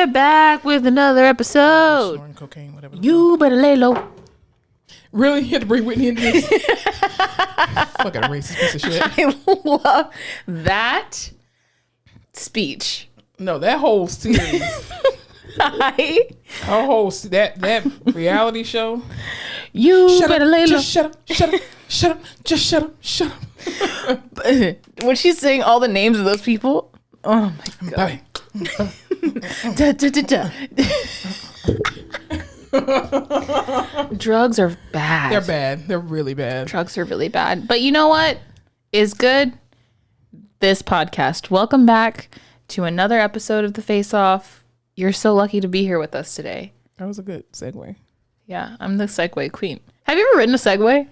We're back with another episode. Snoring cocaine, whatever. You better lay low. Really? You had to bring Whitney into this? Fucking racist piece of shit. I love that speech. No, that whole series. Her whole that reality show. You Shut better up, lay low. just shut up, shut up, shut up, just shut up, shut up. When she's saying all the names of those people, oh my god. Da, da, da, da. Drugs are bad. They're bad. They're really bad. Drugs are really bad. But you know what is good? This podcast. Welcome back to another episode of The Face Off. You're so lucky to be here with us today. That was a good segue. Yeah, I'm the Segway queen. Have you ever ridden a Segway?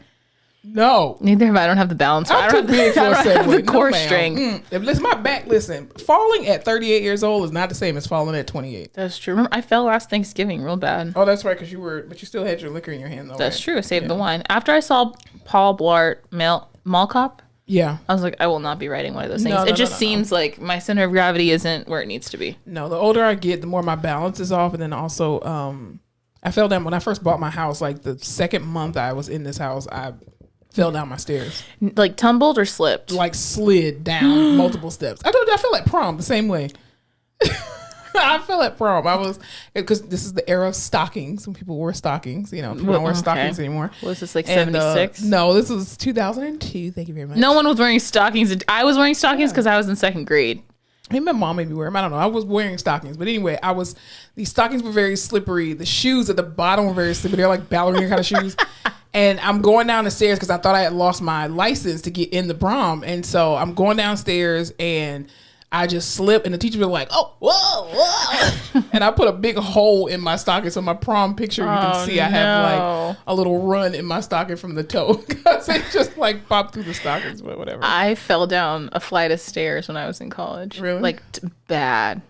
No. Neither have I. I don't have the balance. I'm too big for a I don't have the Segway. core ma'am. string. Listen, my back, listen, falling at 38 years old is not the same as falling at 28. That's true. Remember, I fell last Thanksgiving real bad. Oh, that's right, because but you still had your liquor in your hand, though. That's right? true. I saved the wine. After I saw Paul Blart Mall Cop, Yeah. I was like, I will not be riding one of those things. No, It just seems like my center of gravity isn't where it needs to be. No, the older I get, the more my balance is off. And then also, I fell down when I first bought my house. Like the second month I was in this house, I fell down my stairs. Like tumbled or slipped? Like slid down multiple steps. I felt like prom the same way. I fell at prom. Because this is the era of stockings when people wore stockings. You know, people don't wear stockings anymore. Was this like 76? No, this was 2002. Thank you very much. No one was wearing stockings. I was wearing stockings because I was in second grade. I think my mom made me wear them. I don't know. I was wearing stockings. But anyway, these stockings were very slippery. The shoes at the bottom were very slippery. They're like ballerina kind of shoes. And I'm going down the stairs because I thought I had lost my license to get in the prom. And so I'm going downstairs and I just slipped. And the teacher was like, oh, whoa, whoa. And I put a big hole in my stocking. So my prom picture, you can see I have like a little run in my stocking from the toe. Because it just like popped through the stockings, but whatever. I fell down a flight of stairs when I was in college. Really? Like bad.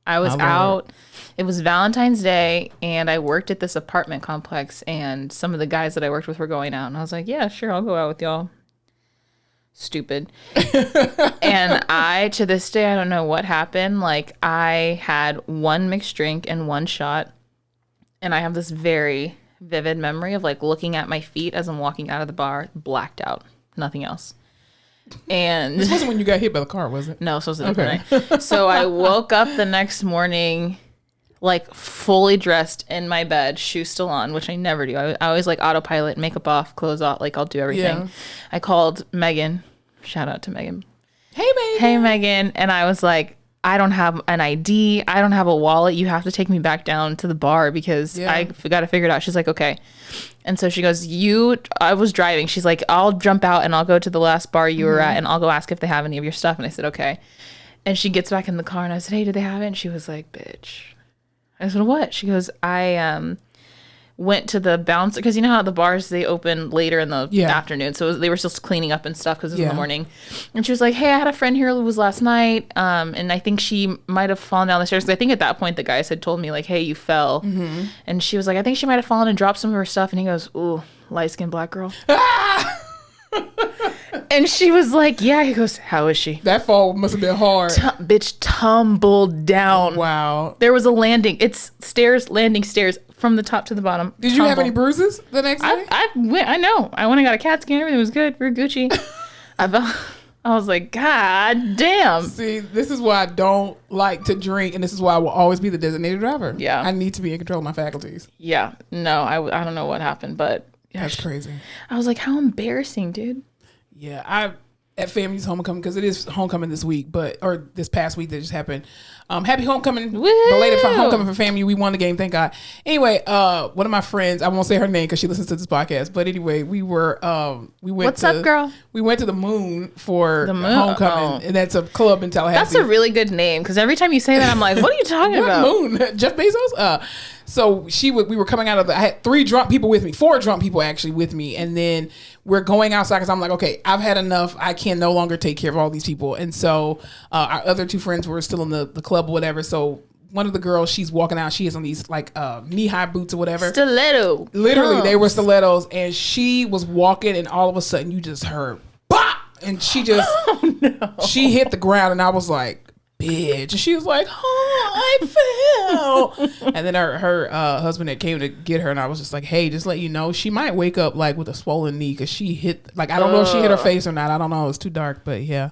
I was out. It was Valentine's Day, and I worked at this apartment complex, and some of the guys that I worked with were going out, and I was like, yeah, sure, I'll go out with y'all. Stupid. And to this day, I don't know what happened. Like, I had one mixed drink and one shot, and I have this very vivid memory of, like, looking at my feet as I'm walking out of the bar, blacked out. Nothing else. And this wasn't when you got hit by the car, was it? No, so it was a different night. So I woke up the next morning, like fully dressed in my bed, shoes still on, which I never do. I always like autopilot, makeup off, clothes off, like I'll do everything. Yeah. I called Megan. Shout out to Megan. Hey, Megan. Hey, Megan. And I was like, I don't have an ID. I don't have a wallet. You have to take me back down to the bar because I got to figure it out. She's like, okay. And so she goes, I was driving. She's like, I'll jump out and I'll go to the last bar you were at and I'll go ask if they have any of your stuff. And I said, okay. And she gets back in the car and I said, hey, do they have it? And she was like, bitch. I said, what? She goes, I went to the bouncer, because you know how the bars, they open later in the afternoon. So they were still cleaning up and stuff because it was in the morning. And she was like, hey, I had a friend here who was last night. And I think she might have fallen down the stairs. Because I think at that point the guys had told me like, hey, you fell. Mm-hmm. And she was like, I think she might have fallen and dropped some of her stuff. And he goes, ooh, light-skinned black girl. And she was like, yeah. He goes, how is she? That fall must have been hard. Bitch tumbled down. Wow. There was a landing. It's stairs, landing stairs from the top to the bottom. Did you have any bruises the next day? I know. I went and got a CAT scan. Everything was good. We were Gucci. I was like, God damn. See, this is why I don't like to drink, and this is why I will always be the designated driver. Yeah. I need to be in control of my faculties. Yeah. No, I don't know what happened, but. That's crazy. I was like, how embarrassing, dude. Yeah, at family's homecoming, because it is homecoming this week, or this past week that just happened. Happy homecoming, belated homecoming for family. We won the game, thank God. Anyway, one of my friends, I won't say her name because she listens to this podcast, but anyway, we went What's up, girl? We went to the Moon for homecoming, and that's a club in Tallahassee. That's a really good name, because every time you say that, I'm like, what are you talking about? Moon? Jeff Bezos? So we were coming out of I had 4 drunk people actually with me. And then we're going outside because I'm like, okay, I've had enough. I can no longer take care of all these people. And so our other 2 friends were still in the club or whatever. So one of the girls, she's walking out. She has on these like knee-high boots or whatever. Stiletto. Literally, they were stilettos. And she was walking and all of a sudden you just heard, bop! And she just, she hit the ground and I was like, bitch. And she was like, oh, I fell. And then her husband that came to get her, and I was just like, hey, just let you know, she might wake up like with a swollen knee because she hit, like, I don't know if she hit her face or not. I don't know. It's too dark, but yeah.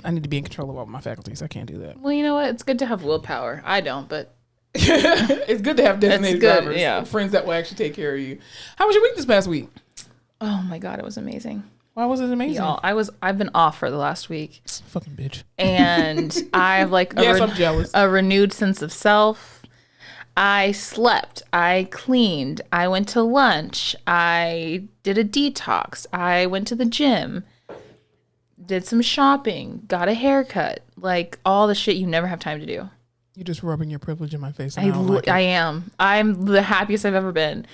I need to be in control of all my faculties. I can't do that. Well, you know what? It's good to have willpower. I don't, but it's good to have designated drivers. Yeah. Friends that will actually take care of you. How was your week this past week? Oh my God, it was amazing. Why was it amazing? Y'all, I've been off for the last week. Fucking bitch. And I've like I'm jealous. A renewed sense of self. I slept. I cleaned. I went to lunch. I did a detox. I went to the gym. Did some shopping. Got a haircut. Like all the shit you never have time to do. You're just rubbing your privilege in my face. I am. I'm the happiest I've ever been.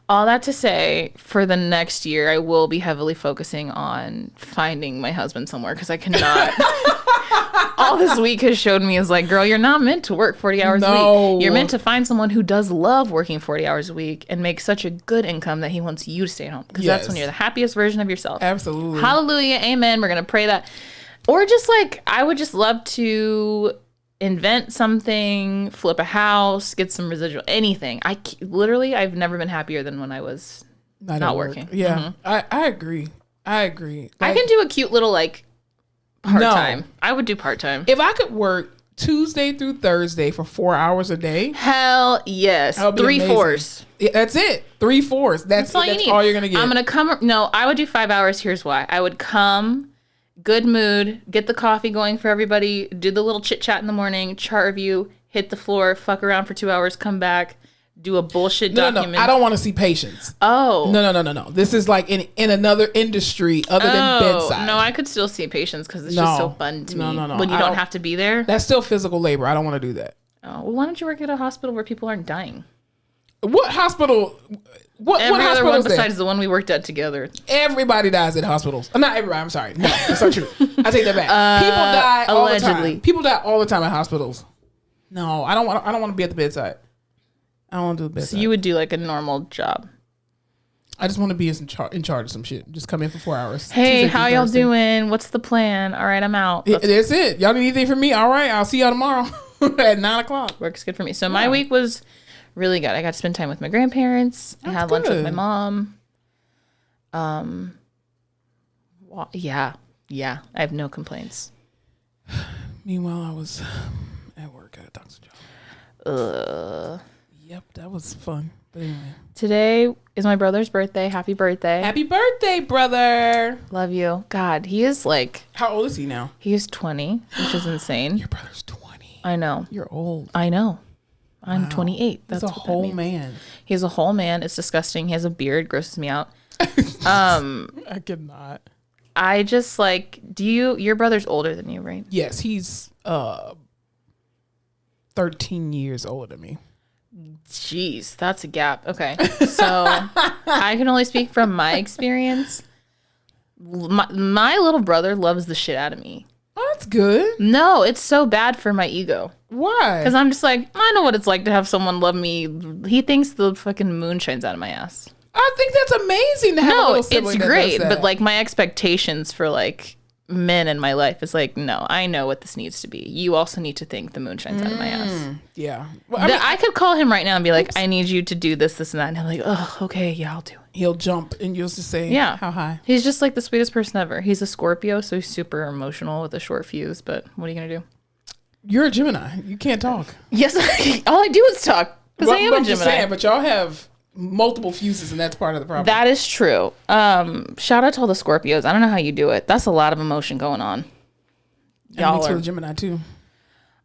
All that to say, for the next year, I will be heavily focusing on finding my husband somewhere because I cannot. All this week has showed me is like, girl, you're not meant to work 40 hours a week. You're meant to find someone who does love working 40 hours a week and make such a good income that he wants you to stay at home because that's when you're the happiest version of yourself. Absolutely. Hallelujah. Amen. We're going to pray that. Or just like, I would just love to invent something, flip a house, get some residual, anything. I've never been happier than when I was not working. Yeah, I agree. Like, I can do a cute little like part-time. I would do part-time. If I could work Tuesday through Thursday for 4 hours a day. Hell yes. 3/4. Yeah, that's it. 3/4. That's all you need. All you're going to get. I'm going to come. No, I would do 5 hours. Here's why. I would come. Good mood, get the coffee going for everybody, do the little chit chat in the morning, chart review, hit the floor, fuck around for 2 hours, come back, do a bullshit document. No, I don't want to see patients. Oh. No. This is like in another industry other than bedside. No, I could still see patients because it's just so fun to me. No. When you don't have to be there. That's still physical labor. I don't want to do that. Oh, well, why don't you work at a hospital where people aren't dying? What hospital? Every what other one there? besides the one we worked at together. Everybody dies at hospitals. Not everybody. I'm sorry. No, that's not true. I take that back. People die all the time. People die all the time at hospitals. No, I don't want to be at the bedside. I don't want to do the bedside. So you would do like a normal job. I just want to be in charge of some shit. Just come in for 4 hours. Hey, how y'all doing? What's the plan? All right, I'm out. That's it. Y'all need anything from me? All right, I'll see y'all tomorrow at 9:00. Works good for me. So my week was really good. I got to spend time with my grandparents. I had lunch with my mom. Yeah. I have no complaints. Meanwhile, I was at work at a toxic job. Yep, that was fun. But anyway. Today is my brother's birthday. Happy birthday. Happy birthday, brother. Love you. God, he is like... How old is he now? He is 20, which is insane. Your brother's 20. I know. You're old. I know. I'm 28. That's a whole man. He's a whole man. It's disgusting. He has a beard. Grosses me out. I cannot. I just like, your brother's older than you, right? Yes, he's 13 years older than me. Jeez, that's a gap. Okay. So I can only speak from my experience. My little brother loves the shit out of me. Oh, that's good. No, it's so bad for my ego. Why? Because I'm just like, I know what it's like to have someone love me. He thinks the fucking moon shines out of my ass. I think that's amazing to have a little sibling. It's great, but like my expectations for like men in my life is like, no, I know what this needs to be. You also need to think the moon shines out of my ass. Yeah. Well, I could call him right now and be like, I need you to do this, this, and that. And he'll like, oh, okay, yeah, I'll do it. He'll jump and you'll just say, yeah, how high? He's just like the sweetest person ever. He's a Scorpio, so he's super emotional with a short fuse, but what are you going to do? You're a Gemini. You can't talk. Yes, all I do is talk. Because I am a Gemini. Just saying, but y'all have multiple fuses, and that's part of the problem. That is true. Shout out to all the Scorpios. I don't know how you do it. That's a lot of emotion going on. Y'all are a Gemini too.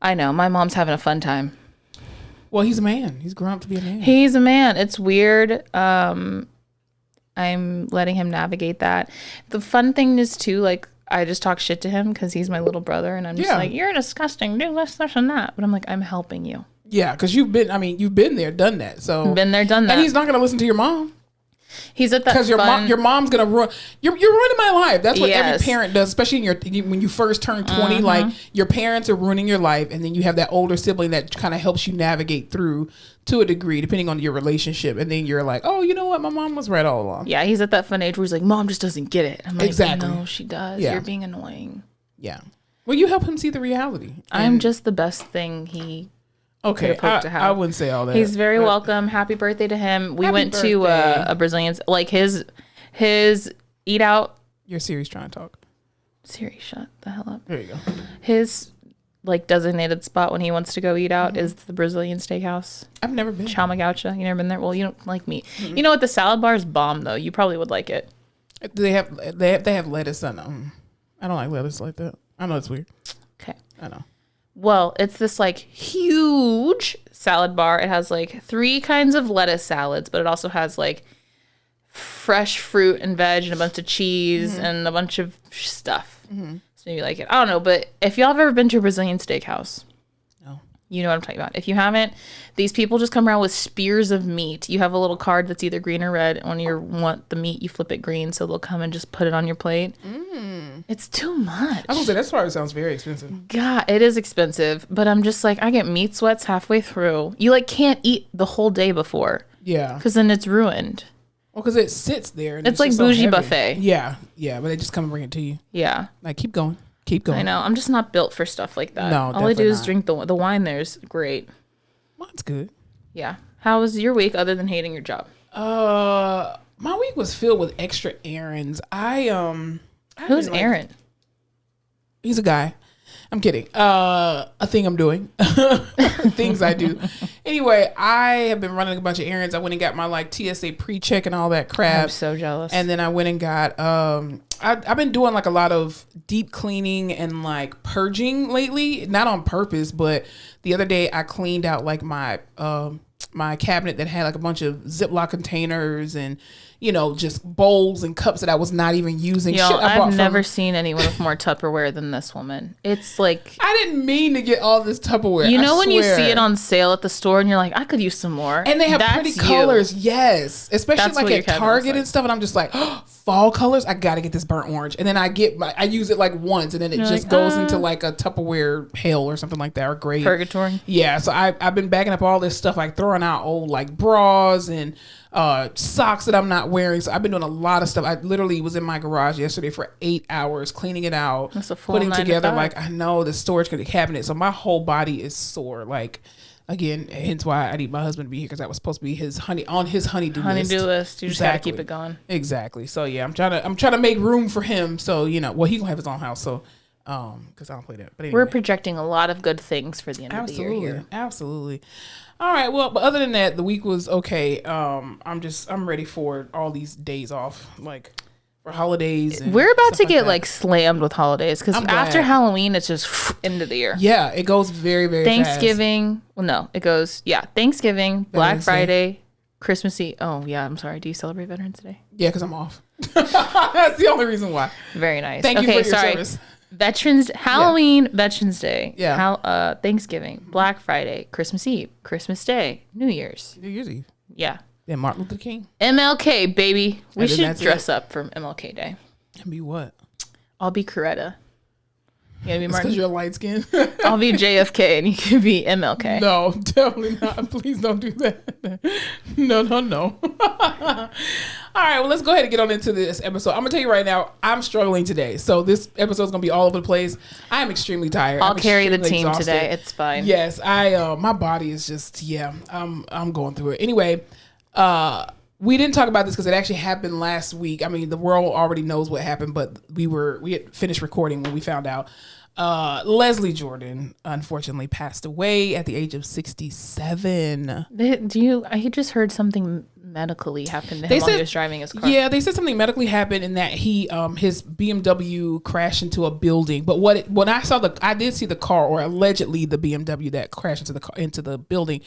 I know. My mom's having a fun time. Well, he's a man. He's grown up to be a man. He's a man. It's weird. I'm letting him navigate that. The fun thing is too, like, I just talk shit to him because he's my little brother, and I'm just like, you're disgusting, do this, and that. But I'm like, I'm helping you. Yeah, because you've been there, done that. So been there, done that. And he's not going to listen to your mom. He's at that because your mom's gonna run. You're ruining my life. That's what every parent does, especially when you first turn 20. Like, your parents are ruining your life, and then you have that older sibling that kind of helps you navigate through to a degree, depending on your relationship. And then you're like, oh, you know what? My mom was right all along. Yeah, he's at that fun age where he's like, Mom just doesn't get it. I'm like, exactly. No, she does. Yeah. You're being annoying. Yeah. Well, you help him see the reality. I'm just the best thing he okay. I wouldn't say all that. He's very welcome. Happy birthday to him. We went to a Brazilian, like his eat out. Your Siri's trying to talk. Siri, shut the hell up. There you go. His like designated spot when he wants to go eat out is the Brazilian steakhouse. I've never been. Chama Gaucha. You never been there? Well, you don't like meat. You know what? The salad bar is bomb though. You probably would like it. Do they have lettuce on them? I don't like lettuce like that. I know it's weird. Okay. I know. Well, it's this like huge salad bar. It has like 3 kinds of lettuce salads, but it also has like fresh fruit and veg and a bunch of cheese and a bunch of stuff. So maybe you like it. I don't know, but if y'all have ever been to a Brazilian steakhouse, No. you know what I'm talking about. If you haven't, these people just come around with spears of meat. You have a little card that's either green or red. When you want the meat, you flip it green, so they'll come and just put it on your plate. It's too much. I was gonna say that's probably sounds very expensive. God, it is expensive, but I'm just like, I get meat sweats halfway through. You like can't eat the whole day before. Yeah. Because then it's ruined. Well, because it sits there. And it's like bougie buffet. Yeah, yeah, but they just come and bring it to you. Yeah. Like, keep going. Keep going. I know. I'm just not built for stuff like that. No, all I do is not. drink the wine. There's great. Mine's good. Yeah. How was your week other than hating your job? My week was filled with extra errands. Who's Aaron? He's a guy. I'm kidding. A thing I'm doing. Things I do. Anyway, I have been running a bunch of errands. I went and got my like TSA pre-check and all that crap. I'm so jealous. And then I went and got I've been doing like a lot of deep cleaning and like purging lately. Not on purpose, but the other day I cleaned out like my my cabinet that had like a bunch of Ziploc containers and, you know, just bowls and cups that I was not even using. Yo, I've never seen anyone with more Tupperware than this woman. It's like... I didn't mean to get all this Tupperware. You know when you see it on sale at the store and you're like, I could use some more. And they have pretty colors. Yes. Especially like at Target and stuff. And I'm just like, oh, fall colors? I got to get this burnt orange. And then I use it like once and then it just goes into like a Tupperware hell or something like that, or gray. Purgatory. Yeah. So I've been bagging up all this stuff, like throwing out old like bras and socks that I'm not wearing. So I've been doing a lot of stuff. I literally was in my garage yesterday for 8 hours cleaning it out. That's a full putting together to like, I know, the storage cabinet. So my whole body is sore. Like, again, hence why I need my husband to be here, because that was supposed to be his honeydew list. You just gotta keep it going. Exactly. So yeah, I'm trying to make room for him. So, you know, well, he's gonna have his own house. So because I don't play that. But anyway. We're projecting a lot of good things for the end of the year here. Absolutely. All right. Well, but other than that, the week was okay. I'm ready for all these days off, like for holidays. And we're about to get like slammed with holidays because after Halloween, it's just into the year. Yeah, it goes very, very Thanksgiving. fast. Well, no, it goes, Thanksgiving, Black Friday, Christmas Eve. Oh, yeah, I'm sorry. Do you celebrate Veterans Day? Yeah, because I'm off. That's the only reason why. Very nice. Thank you for your service. Halloween, Veterans Day, Thanksgiving, Black Friday, Christmas Eve, Christmas Day, New Year's Eve. Yeah. Then Martin Luther King. MLK, baby. We should dress up for MLK Day. And be what? I'll be Coretta. You gonna be Martin? Because you're light skinned. I'll be JFK and you can be MLK. No, definitely not. Please don't do that. No. All right, well, let's go ahead and get on into this episode. I'm going to tell you right now, I'm struggling today. So this episode is going to be all over the place. I am extremely tired. I'll carry the team exhausted today. It's fine. Yes, my body is just, I'm going through it. Anyway, we didn't talk about this because it actually happened last week. I mean, the world already knows what happened, but we had finished recording when we found out. Leslie Jordan unfortunately passed away at the age of 67. I just heard something medically happened to him while he was driving his car. Yeah, they said something medically happened in that he his BMW crashed into a building. But when I did see the car, or allegedly the BMW that crashed into the building.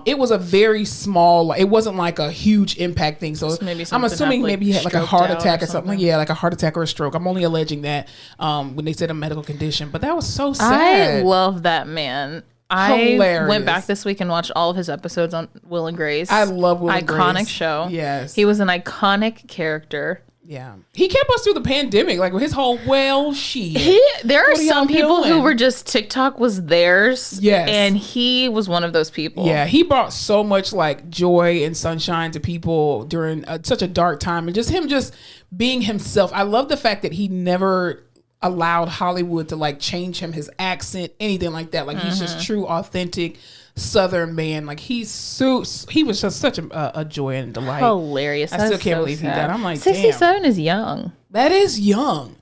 It was a very small, it wasn't like a huge impact thing. So I'm assuming maybe he had like a heart attack or something. Yeah, like a heart attack or a stroke. I'm only alleging that when they said a medical condition. But that was so sad. I love that man. Hilarious. I went back this week and watched all of his episodes on Will and Grace. I love Will and Grace. Iconic show. Yes. He was an iconic character. Yeah. He kept us through the pandemic. Like his whole, there are some people who were just, TikTok was theirs. Yes. And he was one of those people. Yeah. He brought so much like joy and sunshine to people during such a dark time. And just him just being himself. I love the fact that he never allowed Hollywood to like change him, his accent, anything like that. Like he's just true, authentic Southern man. Like he was just such a joy and delight. Hilarious. I still can't believe he died. I'm like, 67 is young. That is young,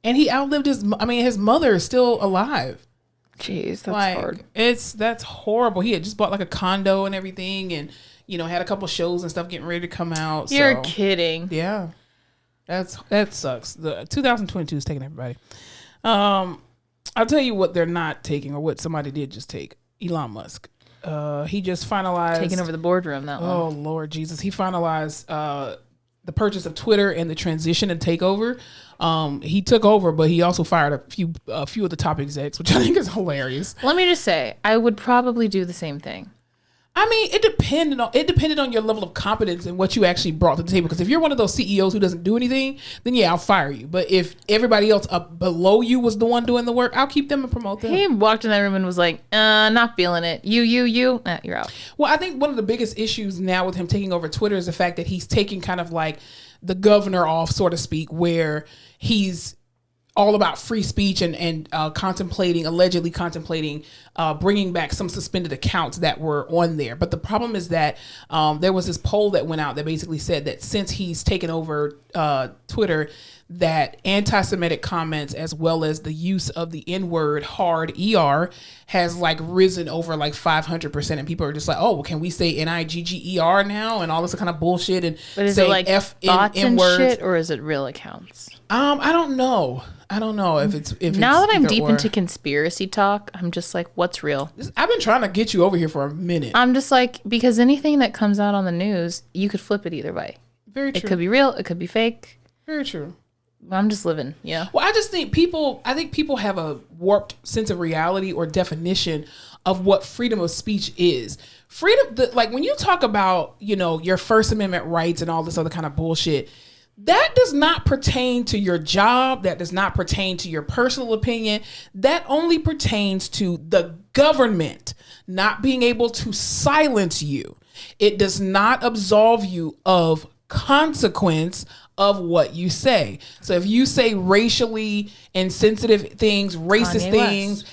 and he outlived his mother is still alive. Jeez, that's like, hard. That's horrible. He had just bought like a condo and everything, and had a couple shows and stuff getting ready to come out. You're kidding. Yeah, that sucks. The 2022 is taking everybody. I'll tell you what they're not taking, or what somebody did just take. Elon Musk. He just finalized taking over the boardroom. That one. Oh Lord Jesus! He finalized the purchase of Twitter and the transition and takeover. He took over, but he also fired a few of the top execs, which I think is hilarious. Let me just say, I would probably do the same thing. I mean, it depended on your level of competence and what you actually brought to the table. Because if you're one of those CEOs who doesn't do anything, then yeah, I'll fire you. But if everybody else up below you was the one doing the work, I'll keep them and promote them. He walked in that room and was like, not feeling it. You, you're out. Well, I think one of the biggest issues now with him taking over Twitter is the fact that he's taking kind of like the governor off, so to speak, where he's all about free speech and allegedly contemplating bringing back some suspended accounts that were on there. But the problem is that there was this poll that went out that basically said that since he's taken over Twitter, that anti-Semitic comments as well as the use of the N-word hard ER has like risen over like 500%, and people are just like, oh, well, can we say Nigger now and all this kind of bullshit and is say it like F bots N and words, shit, or is it real accounts? I don't know if now it's that I'm deep or. into conspiracy talk, I'm just like, what's real? I've been trying to get you over here for a minute. I'm just like, because anything that comes out on the news, you could flip it either way. Very true. It could be real, it could be fake. Very true. I'm just living, yeah. Well, I think people have a warped sense of reality or definition of what freedom of speech is. Like when you talk about, your First Amendment rights and all this other kind of bullshit, that does not pertain to your job. That does not pertain to your personal opinion. That only pertains to the government not being able to silence you. It does not absolve you of consequence of what you say. So if you say racially insensitive things, racist things,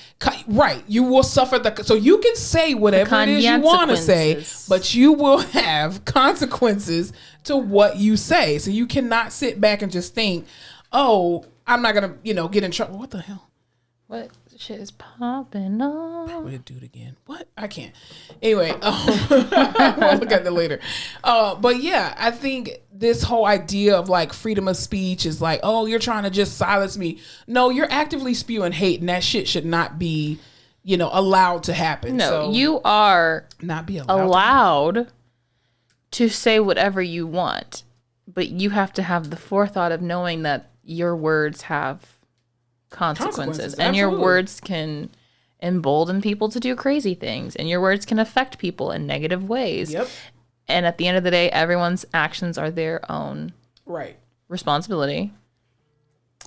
right, you will suffer so you can say whatever it is you want to say, but you will have consequences to what you say. So you cannot sit back and just think, oh, I'm not going to, get in trouble. What the hell? What shit is popping off? Probably do it again. What? I can't. Anyway, we'll look at that later. But yeah, I think this whole idea of like freedom of speech is like, oh, you're trying to just silence me. No, you're actively spewing hate, and that shit should not be, allowed to happen. No, so you are not be allowed to say whatever you want, but you have to have the forethought of knowing that your words have consequences, and your words can embolden people to do crazy things, and your words can affect people in negative ways. Yep. And at the end of the day, everyone's actions are their own responsibility.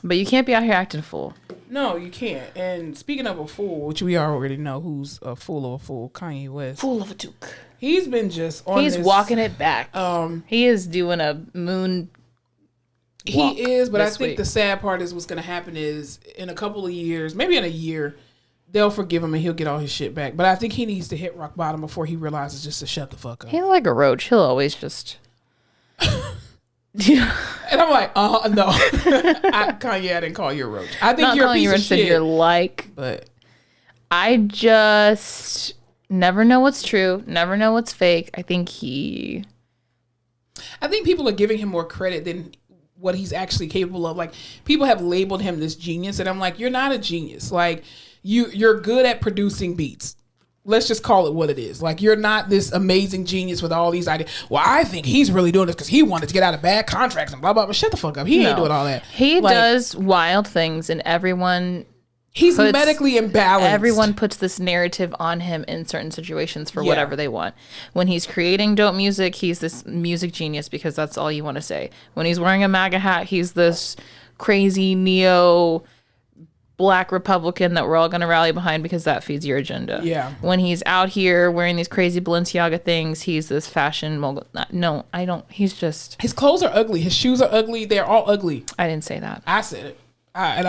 But you can't be out here acting a fool. No, you can't. And speaking of a fool, which we already know who's a fool of a fool, Kanye West. Fool of a duke. He's been just on He's walking it back. He is doing a moon He is, but I think the sad part is what's going to happen is in a couple of years, maybe in a year, they'll forgive him and he'll get all his shit back. But I think he needs to hit rock bottom before he realizes just to shut the fuck up. He's like a roach. He'll always just... And I'm like, no. Kanye, I didn't call you a roach. I think you're a piece of shit. You're like... But I just never know what's true, never know what's fake. I think people are giving him more credit than what he's actually capable of. Like, people have labeled him this genius, and I'm like, you're not a genius. Like, you're good at producing beats. Let's just call it what it is. Like, you're not this amazing genius with all these ideas. Well, I think he's really doing this because he wanted to get out of bad contracts and blah, blah, blah. Shut the fuck up. He ain't doing all that. He does wild things, and everyone... He's medically imbalanced. Everyone puts this narrative on him in certain situations for whatever they want. When he's creating dope music, he's this music genius because that's all you want to say. When he's wearing a MAGA hat, he's this crazy neo black Republican that we're all going to rally behind because that feeds your agenda. Yeah. When he's out here wearing these crazy Balenciaga things, he's this fashion mogul. No, I don't. He's just... His clothes are ugly. His shoes are ugly. They're all ugly. I didn't say that. I said it.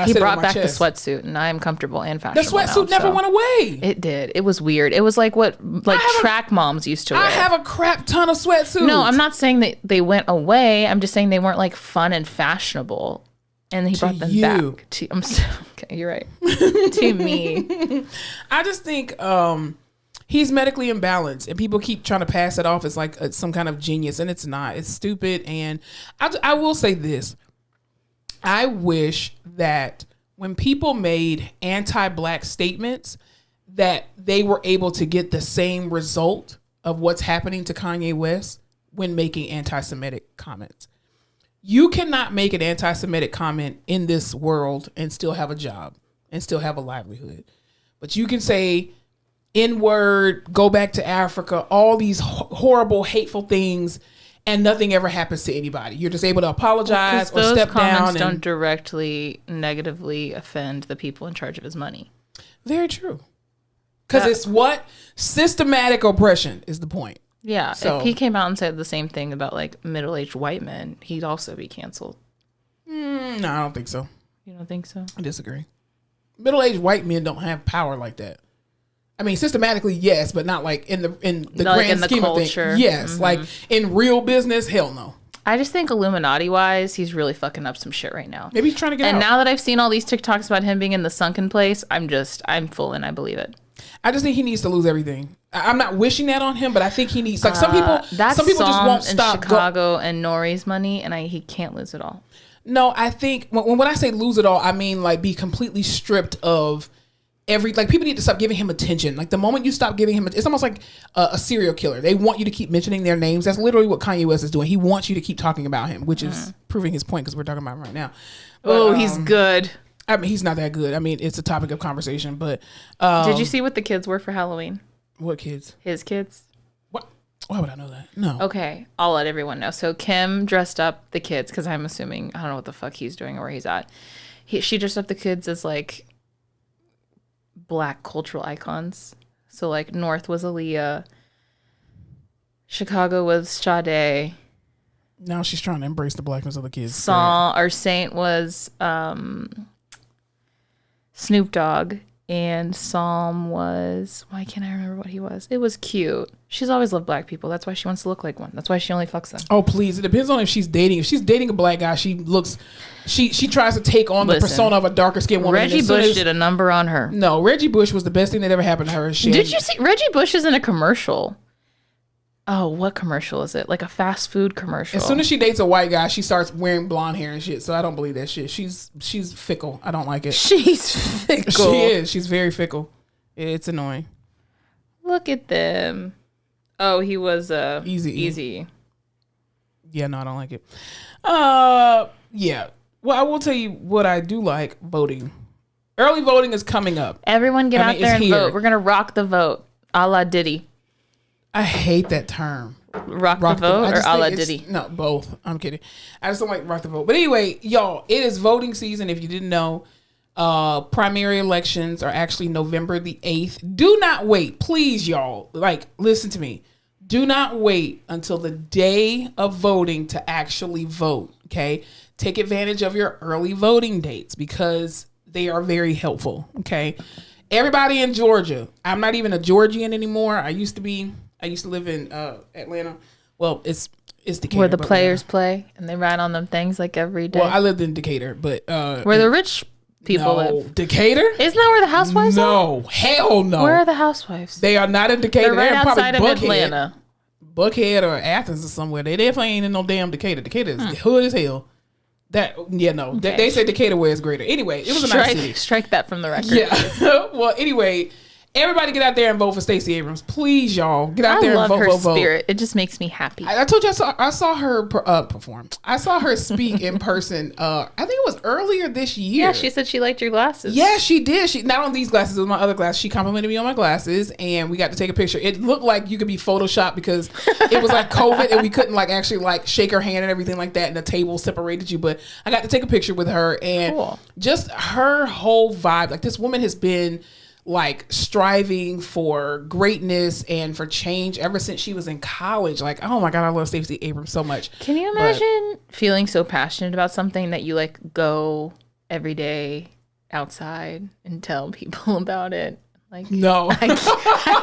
He brought back the sweatsuit, and I am comfortable and fashionable. The sweatsuit never went away. It did. It was weird. It was like what track moms used to wear. I have a crap ton of sweatsuits. No, I'm not saying that they went away. I'm just saying they weren't like fun and fashionable. And he brought them back to. Okay, you're right. To me, I just think he's medically imbalanced, and people keep trying to pass it off as like some kind of genius, and it's not. It's stupid. And I will say this. I wish that when people made anti-black statements, that they were able to get the same result of what's happening to Kanye West when making anti-Semitic comments. You cannot make an anti-Semitic comment in this world and still have a job and still have a livelihood. But you can say N-word, go back to Africa, all these horrible, hateful things, and nothing ever happens to anybody. You're just able to apologize or step down. Those comments don't directly negatively offend the people in charge of his money. Very true. Because it's what? Systematic oppression is the point. Yeah. So, if he came out and said the same thing about like middle-aged white men, he'd also be canceled. No, I don't think so. You don't think so? I disagree. Middle-aged white men don't have power like that. I mean, systematically, yes, but not like in the grand scheme of things. Yes, mm-hmm. Like in real business, hell no. I just think Illuminati-wise, he's really fucking up some shit right now. Maybe he's trying to get out. And now that I've seen all these TikToks about him being in the sunken place, I'm full and I believe it. I just think he needs to lose everything. I'm not wishing that on him, but I think he needs, like some people just won't stop. In Chicago and Nori's money, and he can't lose it all. No, I think when I say lose it all, I mean like be completely stripped of people need to stop giving him attention. Like the moment you stop giving him, it's almost like a serial killer. They want you to keep mentioning their names. That's literally what Kanye West is doing. He wants you to keep talking about him, which is proving his point because we're talking about him right now. But, he's good. I mean, he's not that good. I mean, it's a topic of conversation, but... did you see what the kids were for Halloween? What kids? His kids. What? Why would I know that? No. Okay, I'll let everyone know. So Kim dressed up the kids, because I'm assuming, I don't know what the fuck he's doing or where he's at. She dressed up the kids as, like, Black cultural icons. So, like, North was Aaliyah. Chicago was Sade. Now she's trying to embrace the blackness of the kids. Saint was... Snoop Dogg, and Psalm was, why can't I remember what he was? It was cute. She's always loved black people. That's why she wants to look like one. That's why she only fucks them. Oh, please. It depends on if she's dating. If she's dating a black guy, she tries to take on the persona of a darker skinned woman. Reggie Bush did a number on her. No, Reggie Bush was the best thing that ever happened to her. Did you see Reggie Bush is in a commercial? Oh, what commercial is it? Like a fast food commercial. As soon as she dates a white guy, she starts wearing blonde hair and shit. So I don't believe that shit. She's fickle. I don't like it. She's fickle. She is. She's very fickle. It's annoying. Look at them. Oh, he was Easy. Yeah, no, I don't like it. Yeah. Well, I will tell you what I do like: voting. Early voting is coming up. Everyone get out there and vote. We're gonna rock the vote, a la Diddy. I hate that term. Rock the vote or a la Diddy? No, both. I'm kidding. I just don't like rock the vote. But anyway, y'all, it is voting season. If you didn't know, primary elections are actually November the 8th. Do not wait. Please, y'all. Like, listen to me. Do not wait until the day of voting to actually vote, okay? Take advantage of your early voting dates because they are very helpful, okay? Everybody in Georgia. I'm not even a Georgian anymore. I used to live in Atlanta. Well, it's Decatur. Where the players play and they ride on them things like every day. Well, I lived in Decatur, but where the rich people live. Decatur? Isn't that where the housewives are? No, hell no. Where are the housewives? They are not in Decatur. They're right outside of Atlanta. Buckhead or Athens or somewhere. They definitely ain't in no damn Decatur. Decatur is hood as hell. Okay. They say Decatur where it's greater. Anyway, it was a nice city. Strike that from the record. Yeah. Well, anyway, everybody get out there and vote for Stacey Abrams. Please, y'all. Get out there and vote. I love her spirit. It just makes me happy. I told you I saw her perform. I saw her speak in person. I think it was earlier this year. Yeah, she said she liked your glasses. Yeah, she did. She not on these glasses, it was my other glasses. She complimented me on my glasses and we got to take a picture. It looked like you could be photoshopped because it was like COVID and we couldn't like actually like shake her hand and everything like that and the table separated you. But I got to take a picture with her and just her whole vibe. Like this woman has been like striving for greatness and for change ever since she was in college. Like, oh my God, I love Stacey Abrams so much. Can you imagine feeling so passionate about something that you like go every day outside and tell people about it. Like, no, I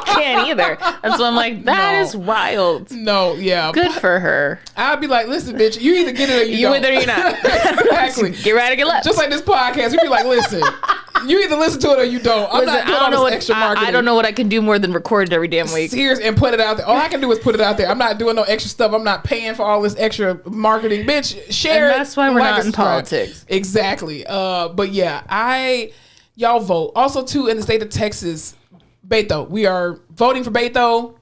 can't either. That's why I'm like, that is wild. No, yeah. Good for her. I'd be like, listen, bitch, you either get it or you don't. Either you're not. Exactly. Get right or get left. Just like this podcast, we'd be like, listen, you either listen to it or you don't. I'm not doing all this extra marketing. I don't know what I can do more than record it every damn week. Serious and put it out there. All I can do is put it out there. I'm not doing no extra stuff. I'm not paying for all this extra marketing. Bitch, share it. And that's why we're not in politics. Exactly. But yeah, y'all vote. Also, too, in the state of Texas, Beto, we are voting for Beto.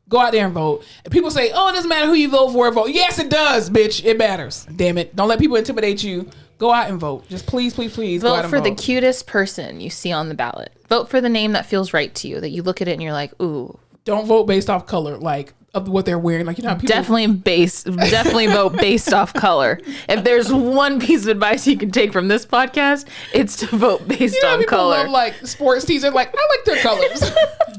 Go out there and vote. And people say, oh, it doesn't matter who you vote for. Vote. Yes, it does, bitch. It matters. Damn it. Don't let people intimidate you. Go out and vote. Just please, please, please vote go out and for vote. the cutest person you see on the ballot. Vote for the name that feels right to you, that you look at it and you're like, ooh. Don't vote based off color, like of what they're wearing. Like, you know how people definitely vote based off color. If there's one piece of advice you can take from this podcast, it's to vote based on color. Love, like sports teams. They're like, I like their colors.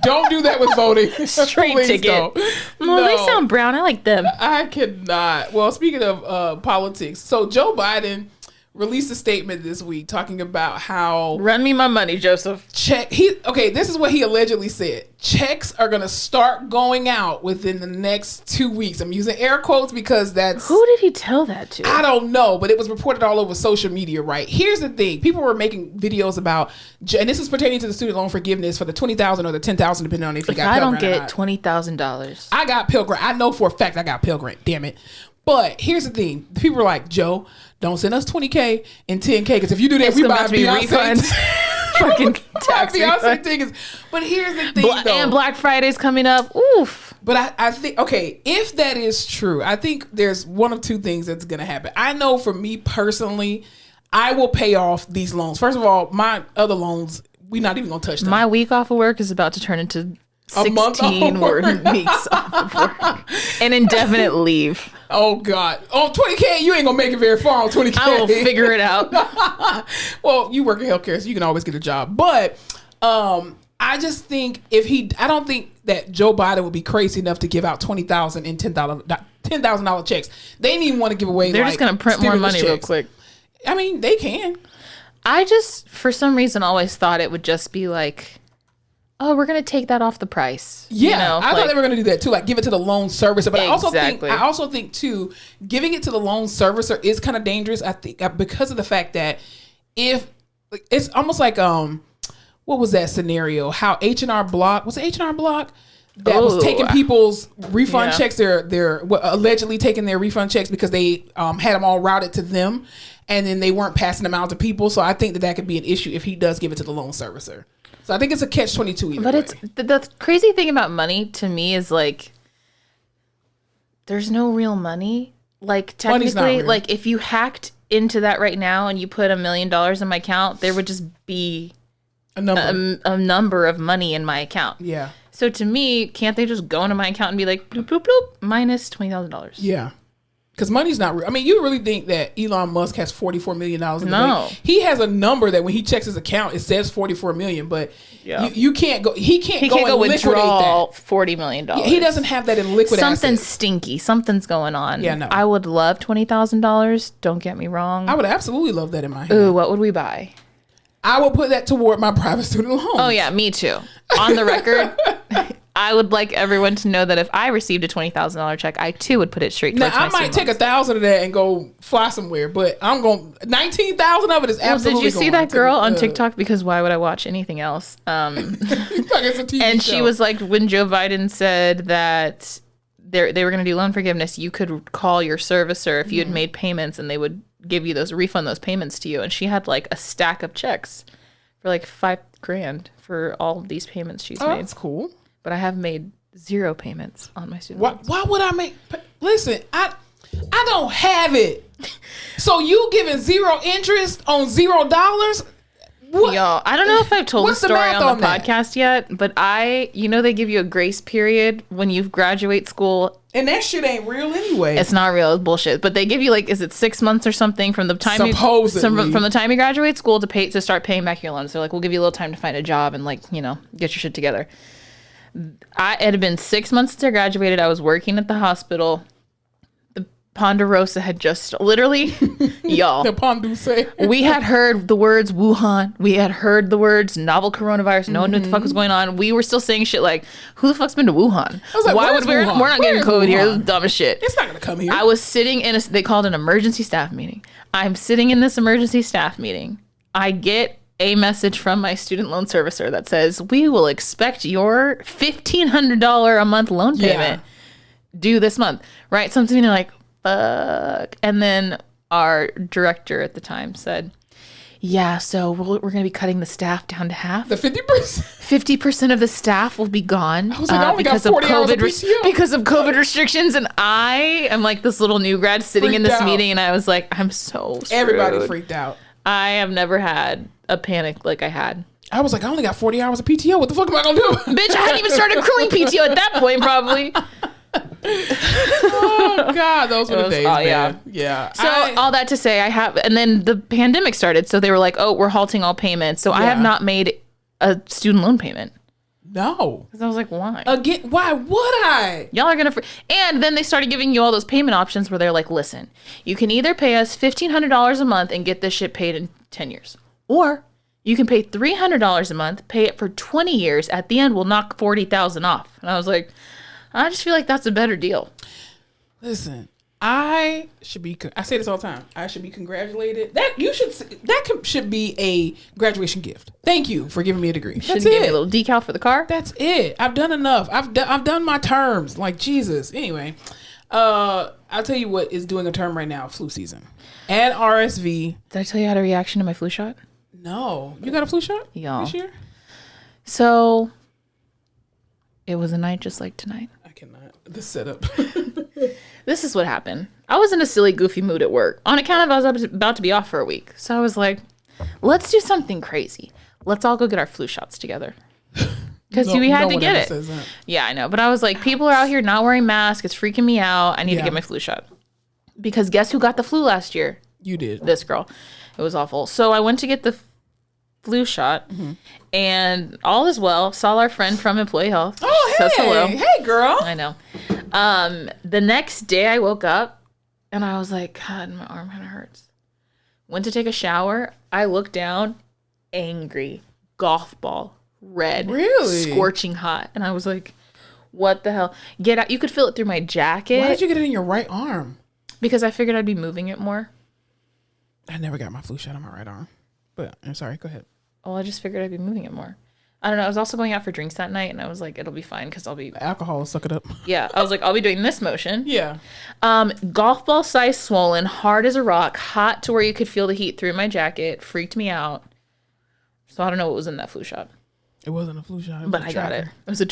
Don't do that with voting. Straight ticket. Well, they sound brown. I like them. I cannot. Well, speaking of politics, so Joe Biden released a statement this week talking about how run me my money, Joseph. This is what he allegedly said. Checks are going to start going out within the next 2 weeks. I'm using air quotes because that's... Who did he tell that to? I don't know, but it was reported all over social media, right? Here's the thing. People were making videos about, and this is pertaining to the student loan forgiveness for the $20,000 or the $10,000, depending on if you got Pell Grant. I don't get $20,000. I got Pell Grant. I know for a fact I got Pell Grant. Damn it. But here's the thing. People were like, Joe, don't send us $20K and $10K because if you do that, we buy Beyonce fucking tax Beyonce tickets. But here's the thing, though. And Black Friday's coming up. Oof. But I think, okay, if that is true, I think there's one of two things that's going to happen. I know for me personally, I will pay off these loans. First of all, my other loans, we're not even going to touch them. My week off of work is about to turn into 16 weeks off of work. An indefinite leave. Oh, God. On 20K, you ain't going to make it very far on 20K. I will figure it out. Well, you work in healthcare, so you can always get a job. But I just think I don't think that Joe Biden would be crazy enough to give out $20,000 and $10,000 checks. They didn't even want to give away. They're just going to print more money real quick. I mean, they can. I just, for some reason, always thought it would just be like, oh, we're going to take that off the price. Yeah, I thought they were going to do that too, like give it to the loan servicer. But exactly. I also think too, giving it to the loan servicer is kind of dangerous. I think because of the fact that if it's almost like what was that scenario? How H&R Block was H&R Block that was taking people's refund checks. They're allegedly taking their refund checks because they had them all routed to them, and then they weren't passing them out to people. So I think that could be an issue if he does give it to the loan servicer. So I think it's a catch-22 either. But it's the crazy thing about money to me is like there's no real money. Like technically, like if you hacked into that right now and you put $1 million in my account, there would just be a number of money in my account. Yeah. So to me, can't they just go into my account and be like, bloop, bloop, bloop, minus $20,000? Yeah. Because money's not real. I mean, you really think that Elon Musk has $44 million in the bank? He has a number that when he checks his account, it says $44 million, but you can't go. He can't go and withdraw $40 million. Yeah, he doesn't have that in liquid Something's assets. stinky. Something's going on. Yeah, no. I would love $20,000. Don't get me wrong. I would absolutely love that in my hand. Ooh, what would we buy? I would put that toward my private student loan. Oh, yeah, me too. On the record, I would like everyone to know that if I received a $20,000 check, I too would put it straight towards my I might take 1,000 of that and go fly somewhere, but I'm going 19,000 of it is absolutely. Did you see that girl on TikTok? Because why would I watch anything else? It's a TV and show. She was like, when Joe Biden said that they were going to do loan forgiveness, you could call your servicer if you had made payments, and they would give you refund those payments to you. And she had like a stack of checks for like $5,000 for all of these payments she's made. That's cool. But I have made 0 payments on my student loans. Why would I make? Listen, I don't have it. So you giving 0 interest on $0? What? Y'all, I don't know if I've told the story on the podcast yet, but they give you a grace period when you graduate school. And that shit ain't real anyway. It's not real. It's bullshit. But they give you is it 6 months or something from the time from the time you graduate school to start paying back your loans. They're like, we'll give you a little time to find a job and get your shit together. It had been 6 months since I graduated. I was working at the hospital. The Ponderosa had just literally, y'all. The Ponduce. We had heard the words Wuhan. We had heard the words novel coronavirus. No one knew what the fuck was going on. We were still saying shit like, who the fuck's been to Wuhan? I was like, why would we're not getting COVID here? This is dumb as shit. It's not going to come here. I was sitting in they called an emergency staff meeting. I'm sitting in this emergency staff meeting. I get a message from my student loan servicer that says, we will expect your $1,500 a month loan payment due this month. Right? So I'm sitting there like, fuck. And then our director at the time said, yeah, so we're going to be cutting the staff down to half. The 50%? 50% of the staff will be gone. I was like, I only got 40 hours of PTO. Because of COVID restrictions. And I am like this little new grad sitting in this meeting. And I was like, I'm so screwed. Everybody freaked out. I have never had a panic like I had. I was like, I only got 40 hours of PTO. What the fuck am I going to do? Bitch, I hadn't even started accruing PTO at that point, probably. Oh God, those were the days, man. Yeah. So all that to say, and then the pandemic started, so they were like, "Oh, we're halting all payments." So I have not made a student loan payment. No, because I was like, "Why? Again? Why would I?" Y'all are gonna. And then they started giving you all those payment options where they're like, "Listen, you can either pay us $1,500 a month and get this shit paid in 10 years, or you can pay $300 a month, pay it for 20 years. At the end, we'll knock 40,000 off." And I was like, I just feel like that's a better deal. Listen, I say this all the time. I should be congratulated. Should be a graduation gift. Thank you for giving me a degree. Shouldn't give me a little decal for the car. That's it. I've done enough. I've done my terms. Like Jesus. Anyway, I'll tell you what is doing a term right now. Flu season and RSV. Did I tell you I had a reaction to my flu shot? No, you got a flu shot? Y'all. This year? So it was a night just like tonight. I cannot. The setup. This is what happened. I was in a silly, goofy mood at work. On account of I was about to be off for a week. So I was like, let's do something crazy. Let's all go get our flu shots together. Because we had to get it. Yeah, I know. But I was like, people are out here not wearing masks. It's freaking me out. I need to get my flu shot. Because guess who got the flu last year? You did. This girl. It was awful. So I went to get the flu shot, and all is well. Saw our friend from Employee Health. Oh, hey. Says hello. Hey, girl. I know. The next day I woke up, and I was like, God, my arm kind of hurts. Went to take a shower. I looked down, angry, golf ball, red, really scorching hot. And I was like, what the hell? Get out. You could feel it through my jacket. Why did you get it in your right arm? Because I figured I'd be moving it more. I never got my flu shot on my right arm. But I'm sorry, go ahead. Oh, I just figured I'd be moving it more. I don't know. I was also going out for drinks that night, and I was like, it'll be fine because I'll be... Alcohol will suck it up. Yeah. I was like, I'll be doing this motion. Yeah. Golf ball size swollen, hard as a rock, hot to where you could feel the heat through my jacket. Freaked me out. So I don't know what was in that flu shot. It wasn't a flu shot. But I got it. It was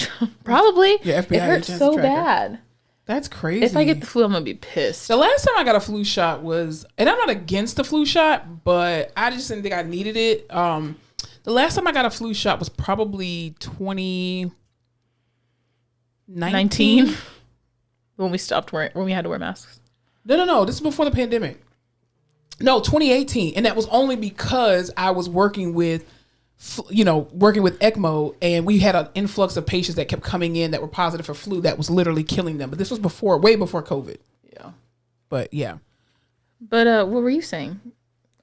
probably. Yeah, FBI it hurt so bad. That's crazy. If I get the flu, I'm going to be pissed. The last time I got a flu shot was, and I'm not against the flu shot, but I just didn't think I needed it. The last time I got a flu shot was probably 2019. When we stopped wearing, when we had to wear masks. No. This is before the pandemic. No, 2018. And that was only because I was working with ECMO, and we had an influx of patients that kept coming in that were positive for flu that was literally killing them. But this was way before COVID. Yeah. But yeah. But what were you saying?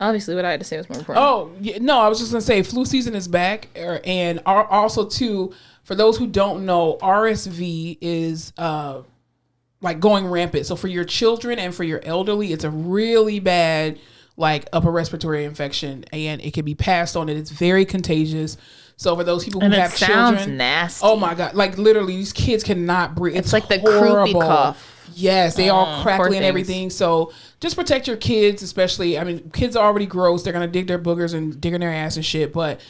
Obviously, what I had to say was more important. Oh, yeah, no, I was just going to say flu season is back. And also, too, for those who don't know, RSV is like going rampant. So for your children and for your elderly, it's a really bad upper respiratory infection, and it can be passed on, and it's very contagious. So for those people who have children, sounds nasty. Oh my God! Like literally, these kids cannot breathe. It's like horrible. The croupy cough. Yes, they all crackly and everything. So just protect your kids, especially. I mean, kids are already gross. They're gonna dig their boogers and dig in their ass and shit. But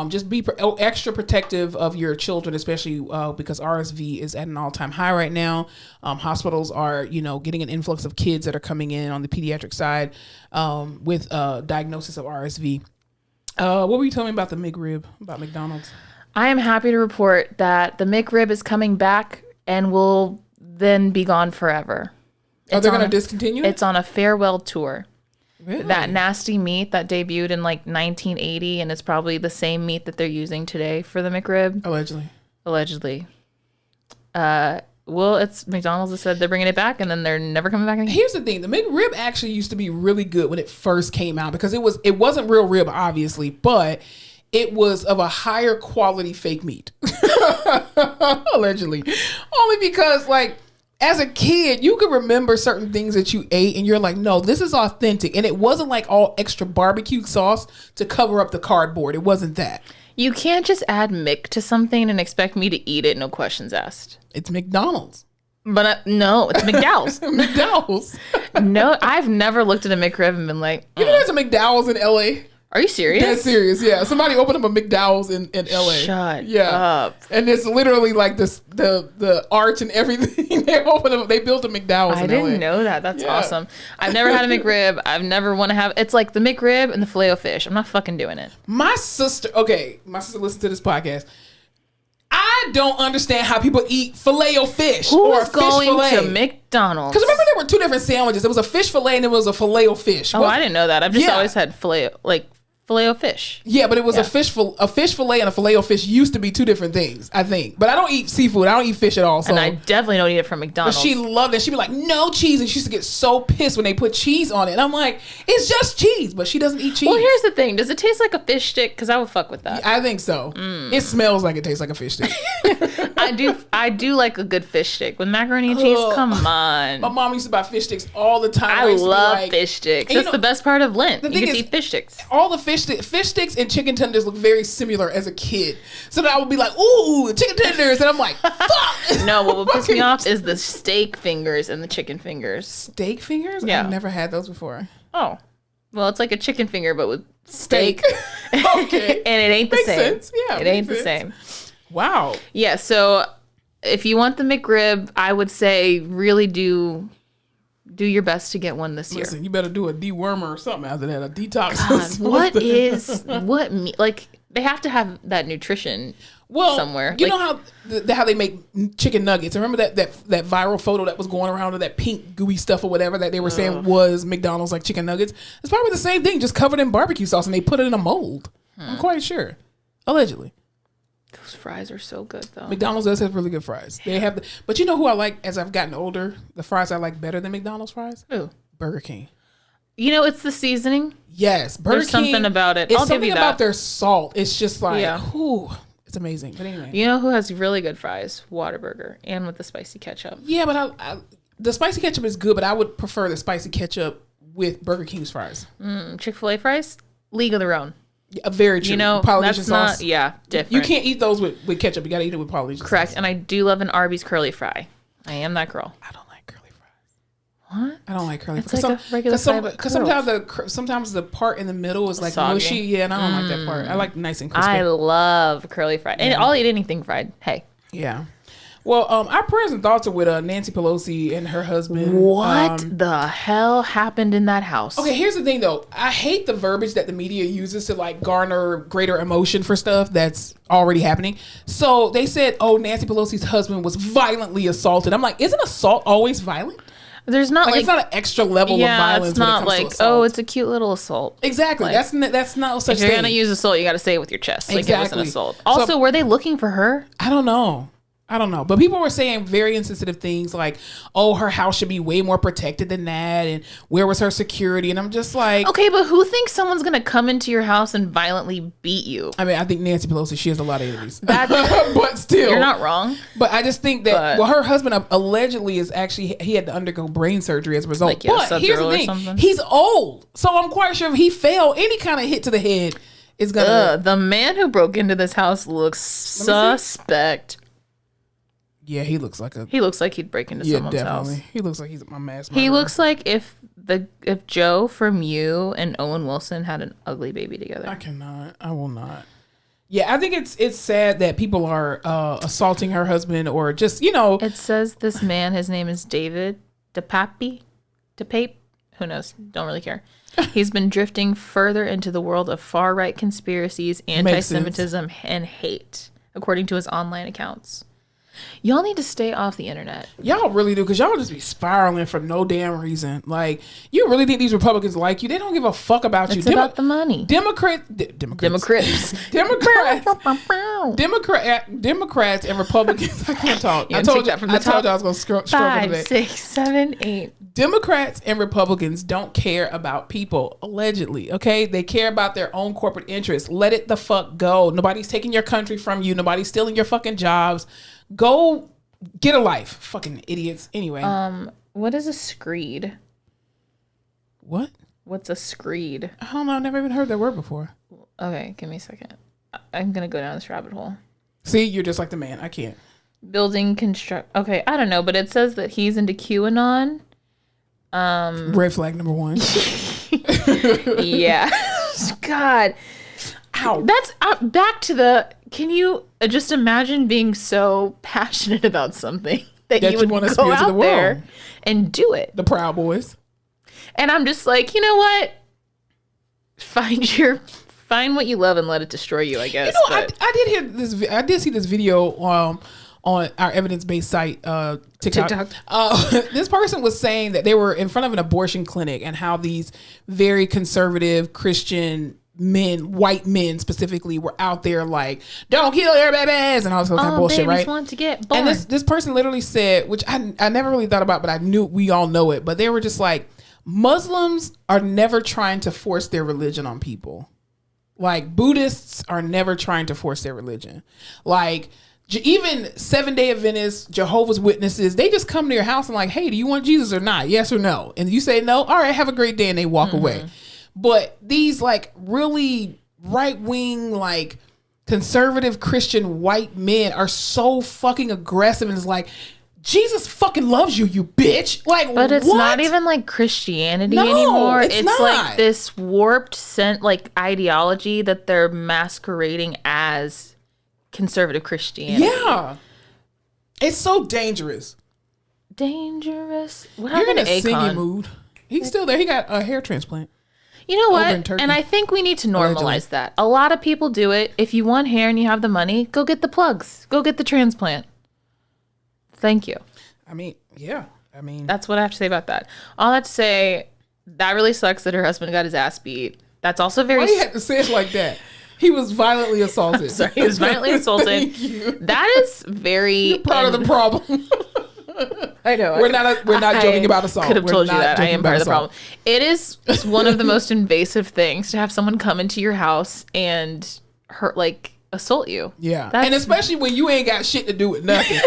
just be extra protective of your children, especially because RSV is at an all-time high right now. Hospitals are, getting an influx of kids that are coming in on the pediatric side with diagnosis of RSV. What were you telling me about the McRib, about McDonald's? I am happy to report that the McRib is coming back and will then be gone forever. They're going to discontinue it? It's on a farewell tour. Really? That nasty meat that debuted in 1980, and it's probably the same meat that they're using today for the McRib. Allegedly. Well, it's McDonald's that said they're bringing it back, and then they're never coming back again. Here's the thing: the McRib actually used to be really good when it first came out because it wasn't real rib, obviously, but it was of a higher quality fake meat, allegedly. Only because, like, as a kid, you could remember certain things that you ate, and you're like, "No, this is authentic." And it wasn't like all extra barbecue sauce to cover up the cardboard. It wasn't that. You can't just add Mick to something and expect me to eat it, no questions asked. It's McDonald's. But no, it's McDowell's. McDowell's. No, I've never looked at a McRib and been like, You know there's a McDowell's in LA? Are you serious? That's serious, yeah. Somebody opened up a McDowell's in LA. Shut yeah. up. And it's literally like this the arch and everything. They built a McDowell's in LA. I didn't know that. That's awesome. I've never had a McRib. I've never want to have it's like the McRib and the Filet-O-Fish. I'm not fucking doing it. My sister listens to this podcast. I don't understand how people eat Filet-O-Fish or a fish going fillet. to McDonald's? Because remember there were two different sandwiches. There was a fish fillet and there was a Filet-O-Fish. Oh, I didn't know that. I've just always had Filet-O-Fish. Yeah, but it was a fish fillet and a Filet-O-Fish used to be two different things, I think. But I don't eat seafood. I don't eat fish at all. So. And I definitely don't eat it from McDonald's. But she loved it. She'd be like, no cheese. And she used to get so pissed when they put cheese on it. And I'm like, it's just cheese. But she doesn't eat cheese. Well, here's the thing. Does it taste like a fish stick? Because I would fuck with that. I think so. It smells like it tastes like a fish stick. I do like a good fish stick. With macaroni and cheese, come on. My mom used to buy fish sticks all the time. I love fish sticks. That's the best part of Lent. You get to eat fish sticks. All the fish sticks and chicken tenders look very similar as a kid. So then I would be like, ooh, chicken tenders. And I'm like, fuck. No, what would piss me off is the steak fingers and the chicken fingers. Steak fingers? Yeah. I've never had those before. Oh. Well, it's like a chicken finger, but with steak. Okay. And it ain't the same. Sense. Yeah, it ain't the same. Wow. Yeah, so if you want the McRib, I would say really do your best to get one this year. Listen, you better do a dewormer or something after that, a detox. God, like they have to have that nutrition somewhere. You know how they make chicken nuggets. Remember that viral photo that was going around of that pink gooey stuff or whatever that they were saying was McDonald's like chicken nuggets? It's probably the same thing, just covered in barbecue sauce, and they put it in a mold. I'm quite sure. Allegedly. Those fries are so good, though. McDonald's does have really good fries. They have, but you know who I like as I've gotten older? The fries I like better than McDonald's fries? Who? Burger King. You know, it's the seasoning. Yes, Burger There's King. Something about it. It's I'll give something you that. about their salt. It's just like, it's amazing. But anyway, you know who has really good fries? Whataburger, and with the spicy ketchup. Yeah, but the spicy ketchup is good, but I would prefer the spicy ketchup with Burger King's fries. Chick-fil-A fries, league of their own. Yeah, very true. You know, Polynesian that's sauce. different. You can't eat those with ketchup. You got to eat it with Polynesian Correct. sauce. And I do love an Arby's curly fry. I am that girl. I don't like curly fries. What? I don't like curly it's fries. Like a regular fry, Because sometimes the part in the middle is like soggy. mushy. Yeah, and I don't like that part. I like nice and crispy. I love curly fry. And I'll eat anything fried. Hey. Yeah. Well, our prayers and thoughts are with Nancy Pelosi and her husband. What the hell happened in that house? Okay, here's the thing, though. I hate the verbiage that the media uses to like garner greater emotion for stuff that's already happening. So they said, "Oh, Nancy Pelosi's husband was violently assaulted." I'm like, isn't assault always violent? There's not like it's not an extra level of violence. It's not when it comes like, to assault. it's a cute little assault. Exactly. Like, that's not such. If you're gonna use assault, you got to say it with your chest. Like it was an assault. Also, were they looking for her? I don't know. But people were saying very insensitive things like, oh, her house should be way more protected than that, and where was her security? And I'm just like, okay, but who thinks someone's gonna come into your house and violently beat you? I mean, I think Nancy Pelosi, she has a lot of enemies. But still, you're not wrong. But I just think that her husband allegedly is actually, he had to undergo brain surgery as a result. But here's the thing, he's old, so I'm quite sure if he fell, any kind of hit to the head is gonna. The man who broke into this house looks suspect. Yeah, he looks like he'd break into someone's house. He looks like he's my mass murderer. He looks like if Joe from You and Owen Wilson had an ugly baby together. I will not. Yeah, I think it's sad that people are assaulting her husband or just, It says this man, his name is David DePape, who knows? Don't really care. He's been drifting further into the world of far-right conspiracies, anti-Semitism, and hate, according to his online accounts. Y'all need to stay off the internet. Y'all really do, because y'all just be spiraling for no damn reason. Like, you really think these Republicans like you? They don't give a fuck about you. It's about the money. Democrats and Republicans. I can't talk. I told you I was going to struggle today. 5, 6, 7, 8. Democrats and Republicans don't care about people, allegedly, okay? They care about their own corporate interests. Let it the fuck go. Nobody's taking your country from you. Nobody's stealing your fucking jobs. Go get a life. Fucking idiots. Anyway. What is a screed? What? What's a screed? I don't know. I've never even heard that word before. Okay, give me a second. I'm going to go down this rabbit hole. See, you're just like the man. I can't. Building construct. Okay, I don't know, but it says that he's into QAnon. Red flag number 1. Yeah. God. Ow. That's back to the. Can you just imagine being so passionate about something that you would want to go out out there and do it? The Proud Boys. And I'm just like, you know what? Find what you love and let it destroy you, I guess. You know, I did see this video on our evidence-based site, TikTok. This person was saying that they were in front of an abortion clinic and how these very conservative Christian men, white men specifically, were out there like, don't kill your babies and all this kind of bullshit, right? Want to get born. And this person literally said, which I never really thought about, but I knew we all know it, but they were just like, Muslims are never trying to force their religion on people. Like, Buddhists are never trying to force their religion. Like, even 7-Day Adventists, Jehovah's Witnesses, they just come to your house and like, hey, do you want Jesus or not? Yes or no? And you say no. All right, have a great day. And they walk away. But these like really right-wing, like conservative Christian white men are so fucking aggressive. And it's like, Jesus fucking loves you, you bitch. Like, but it's what? not even like Christianity anymore. It's not. Like this warped ideology that they're masquerading as conservative Christianity. Yeah. It's so dangerous. Dangerous. What You're happened in to a Akon? singing mood. He's still there. He got a hair transplant. You know what? And I think we need to normalize that. A lot of people do it. If you want hair and you have the money, go get the plugs. Go get the transplant. Thank you. I mean, yeah. I mean, that's what I have to say about that. All that to say, that really sucks that her husband got his ass beat. That's also very. Why you had to say it like that? He was violently assaulted. Sorry, he was violently assaulted. Thank you. That is very. You're part of the problem. I know. We're not joking about assault. Could have told you that. I am part of the problem. It is one of the most invasive things to have someone come into your house and assault you. Yeah. And especially when you ain't got shit to do with nothing.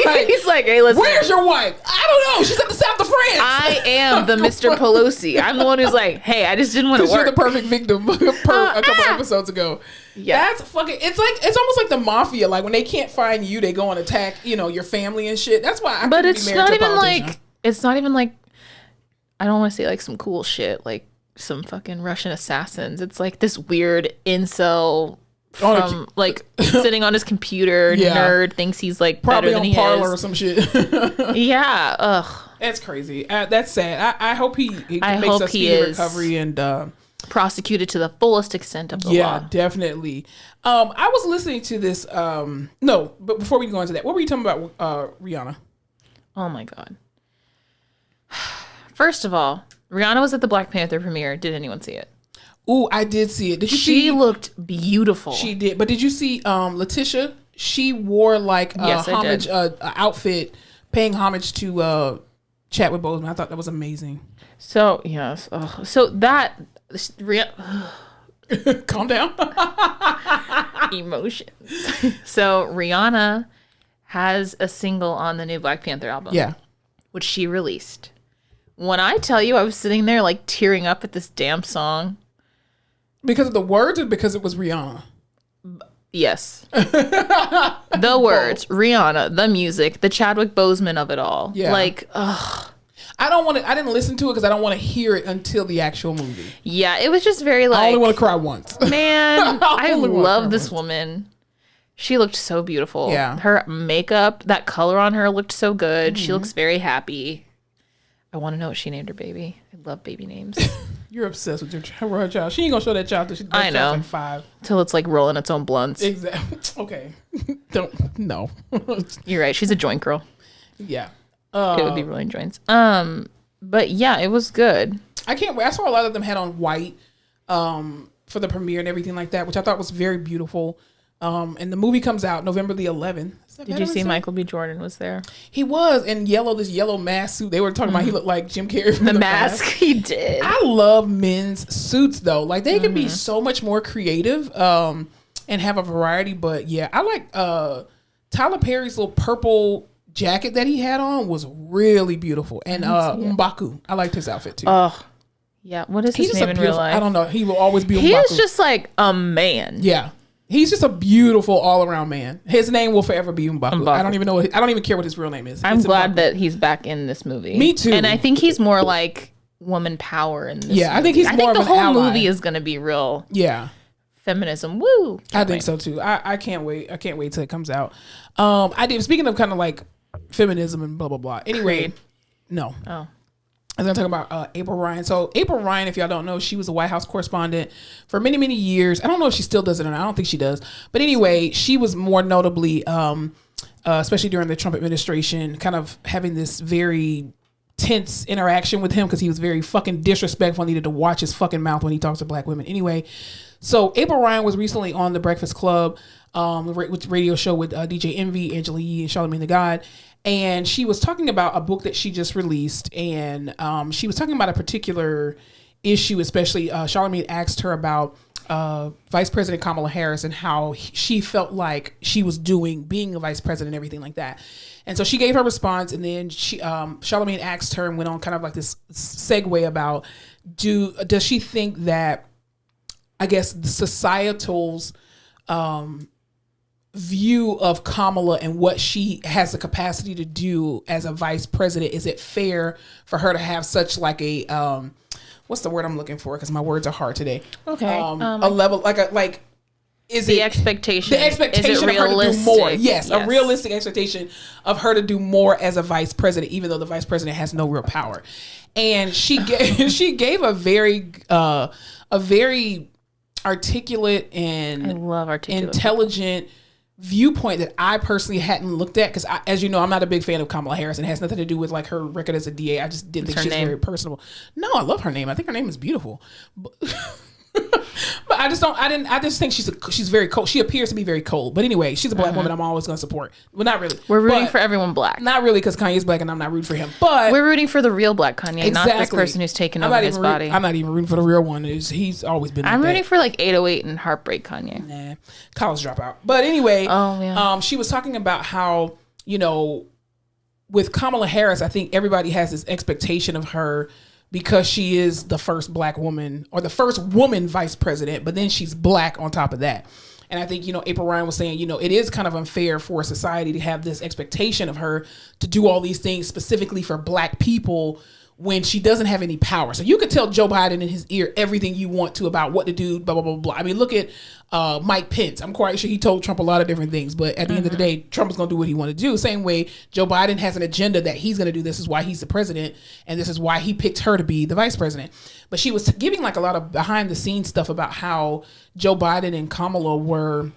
Like, he's like, hey, listen. Where's your wife? I don't know. She's at the south of France. I am the Mr. Pelosi. I'm the one who's like, hey, I just didn't want to work. You're the perfect victim a couple episodes ago. Yeah. That's fucking, it's almost like the mafia. Like when they can't find you, they go and attack, your family and shit. That's why I But it's not even like, I don't want to say like some cool shit, like some fucking Russian assassins. It's like this weird incel from sitting on his computer, nerd, thinks he's like probably better than he Parler is. Or some shit. Yeah, ugh. That's crazy. That's sad. I hope he makes a speedy recovery and prosecuted to the fullest extent of the law. Yeah, definitely. I was listening to this. No, but before we go into that, what were you talking about Rihanna? Oh my God. First of all, Rihanna was at the Black Panther premiere. Did anyone see it? Ooh, I did see it. Did you see? She looked beautiful. She did. But did you see Letitia? She wore like a homage outfit, paying homage to Chadwick Boseman. I thought that was amazing. So, yes. So that... Calm down. Emotions. So Rihanna has a single on the new Black Panther album. Yeah. Which she released. When I tell you I was sitting there like tearing up at this damn song... Because of the words or because it was Rihanna? Yes. The words, Rihanna, the music, the Chadwick Boseman of it all. Yeah. Like, ugh. I didn't listen to it because I don't want to hear it until the actual movie. Yeah, it was just very like... I only want to cry once. Man, I love this woman. She looked so beautiful. Yeah. Her makeup, that color on her looked so good. Mm-hmm. She looks very happy. I want to know what she named her baby. I love baby names. You're obsessed with her child. She ain't gonna show that child till she's I know. like 5. Till it's like rolling its own blunts. Exactly. Okay. No. You're right. She's a joint girl. Yeah. It would be rolling joints. But yeah, it was good. I can't wait. I saw a lot of them had on white for the premiere and everything like that, which I thought was very beautiful. And the movie comes out November the 11th. Did you see Michael B. Jordan was there? He was in this yellow mask suit. They were talking about he looked like Jim Carrey from the mask. He did. I love men's suits though. Like they can be so much more creative and have a variety. But yeah, I like Tyler Perry's little purple jacket that he had on was really beautiful. And M'Baku, I liked his outfit too. Oh, yeah. What is his name in real life? I don't know. He will always be M'Baku. He is just like a man. Yeah. He's just a beautiful all-around man. His name will forever be M'Baku. I don't even know. I don't even care what his real name is. I'm glad that he's back in this movie. Me too. And I think he's more like woman power in this movie. I think he's more of an ally. I think the whole movie is going to be real. Yeah. Feminism. Woo. I think so too. I can't wait. I can't wait till it comes out. Speaking of kind of like feminism and blah, blah, blah. Anyway. Creed. No. Oh. I'm going to talk about April Ryan. So April Ryan, if y'all don't know, she was a White House correspondent for many, many years. I don't know if she still does it or not. I don't think she does. But anyway, she was more notably, especially during the Trump administration, kind of having this very tense interaction with him because he was very fucking disrespectful. Needed to watch his fucking mouth when he talks to black women. Anyway, so April Ryan was recently on The Breakfast Club, with radio show with DJ Envy, Angela Yee, and Charlamagne the God. And she was talking about a book that she just released. And she was talking about a particular issue, especially Charlamagne asked her about Vice President Kamala Harris and how she felt like she was doing being a vice president and everything like that. And so she gave her response. And then Charlamagne asked her and went on kind of like this segue about does she think that, I guess, the societal's view of Kamala and what she has the capacity to do as a vice president, is it fair for her to have such like a what's the word I'm looking for, because my words are hard today. Okay. A level like is the it expectation of her to do more? Yes, a realistic expectation of her to do more as a vice president, even though the vice president has no real power. And she gave a very articulate and I love articulate intelligent viewpoint that I personally hadn't looked at, because as you know, I'm not a big fan of Kamala Harris, and it has nothing to do with like her record as a DA. I just didn't think she's very personable. No, I love her name. I think her name is beautiful. But I just think she's very cold. She appears to be very cold. But anyway, she's a black woman I'm always going to support. Well, not really. We're rooting for everyone black. Not really, because Kanye's black and I'm not rooting for him. But we're rooting for the real black Kanye, not this person who's taken over his body. I'm not even rooting for the real one. He's always been like I'm rooting for like 808 and Heartbreak Kanye. Nah, college dropout. But anyway, she was talking about how, with Kamala Harris, I think everybody has this expectation of her because she is the first black woman or the first woman vice president, but then she's black on top of that. And I think, April Ryan was saying, it is kind of unfair for society to have this expectation of her to do all these things specifically for black people when she doesn't have any power. So you could tell Joe Biden in his ear everything you want to about what to do, blah, blah, blah, blah. I mean, look at Mike Pence. I'm quite sure he told Trump a lot of different things, but at the end of the day, Trump is going to do what he wanted to do. Same way Joe Biden has an agenda that he's going to do. This is why he's the president, and this is why he picked her to be the vice president. But she was giving like a lot of behind the scenes stuff about how Joe Biden and Kamala were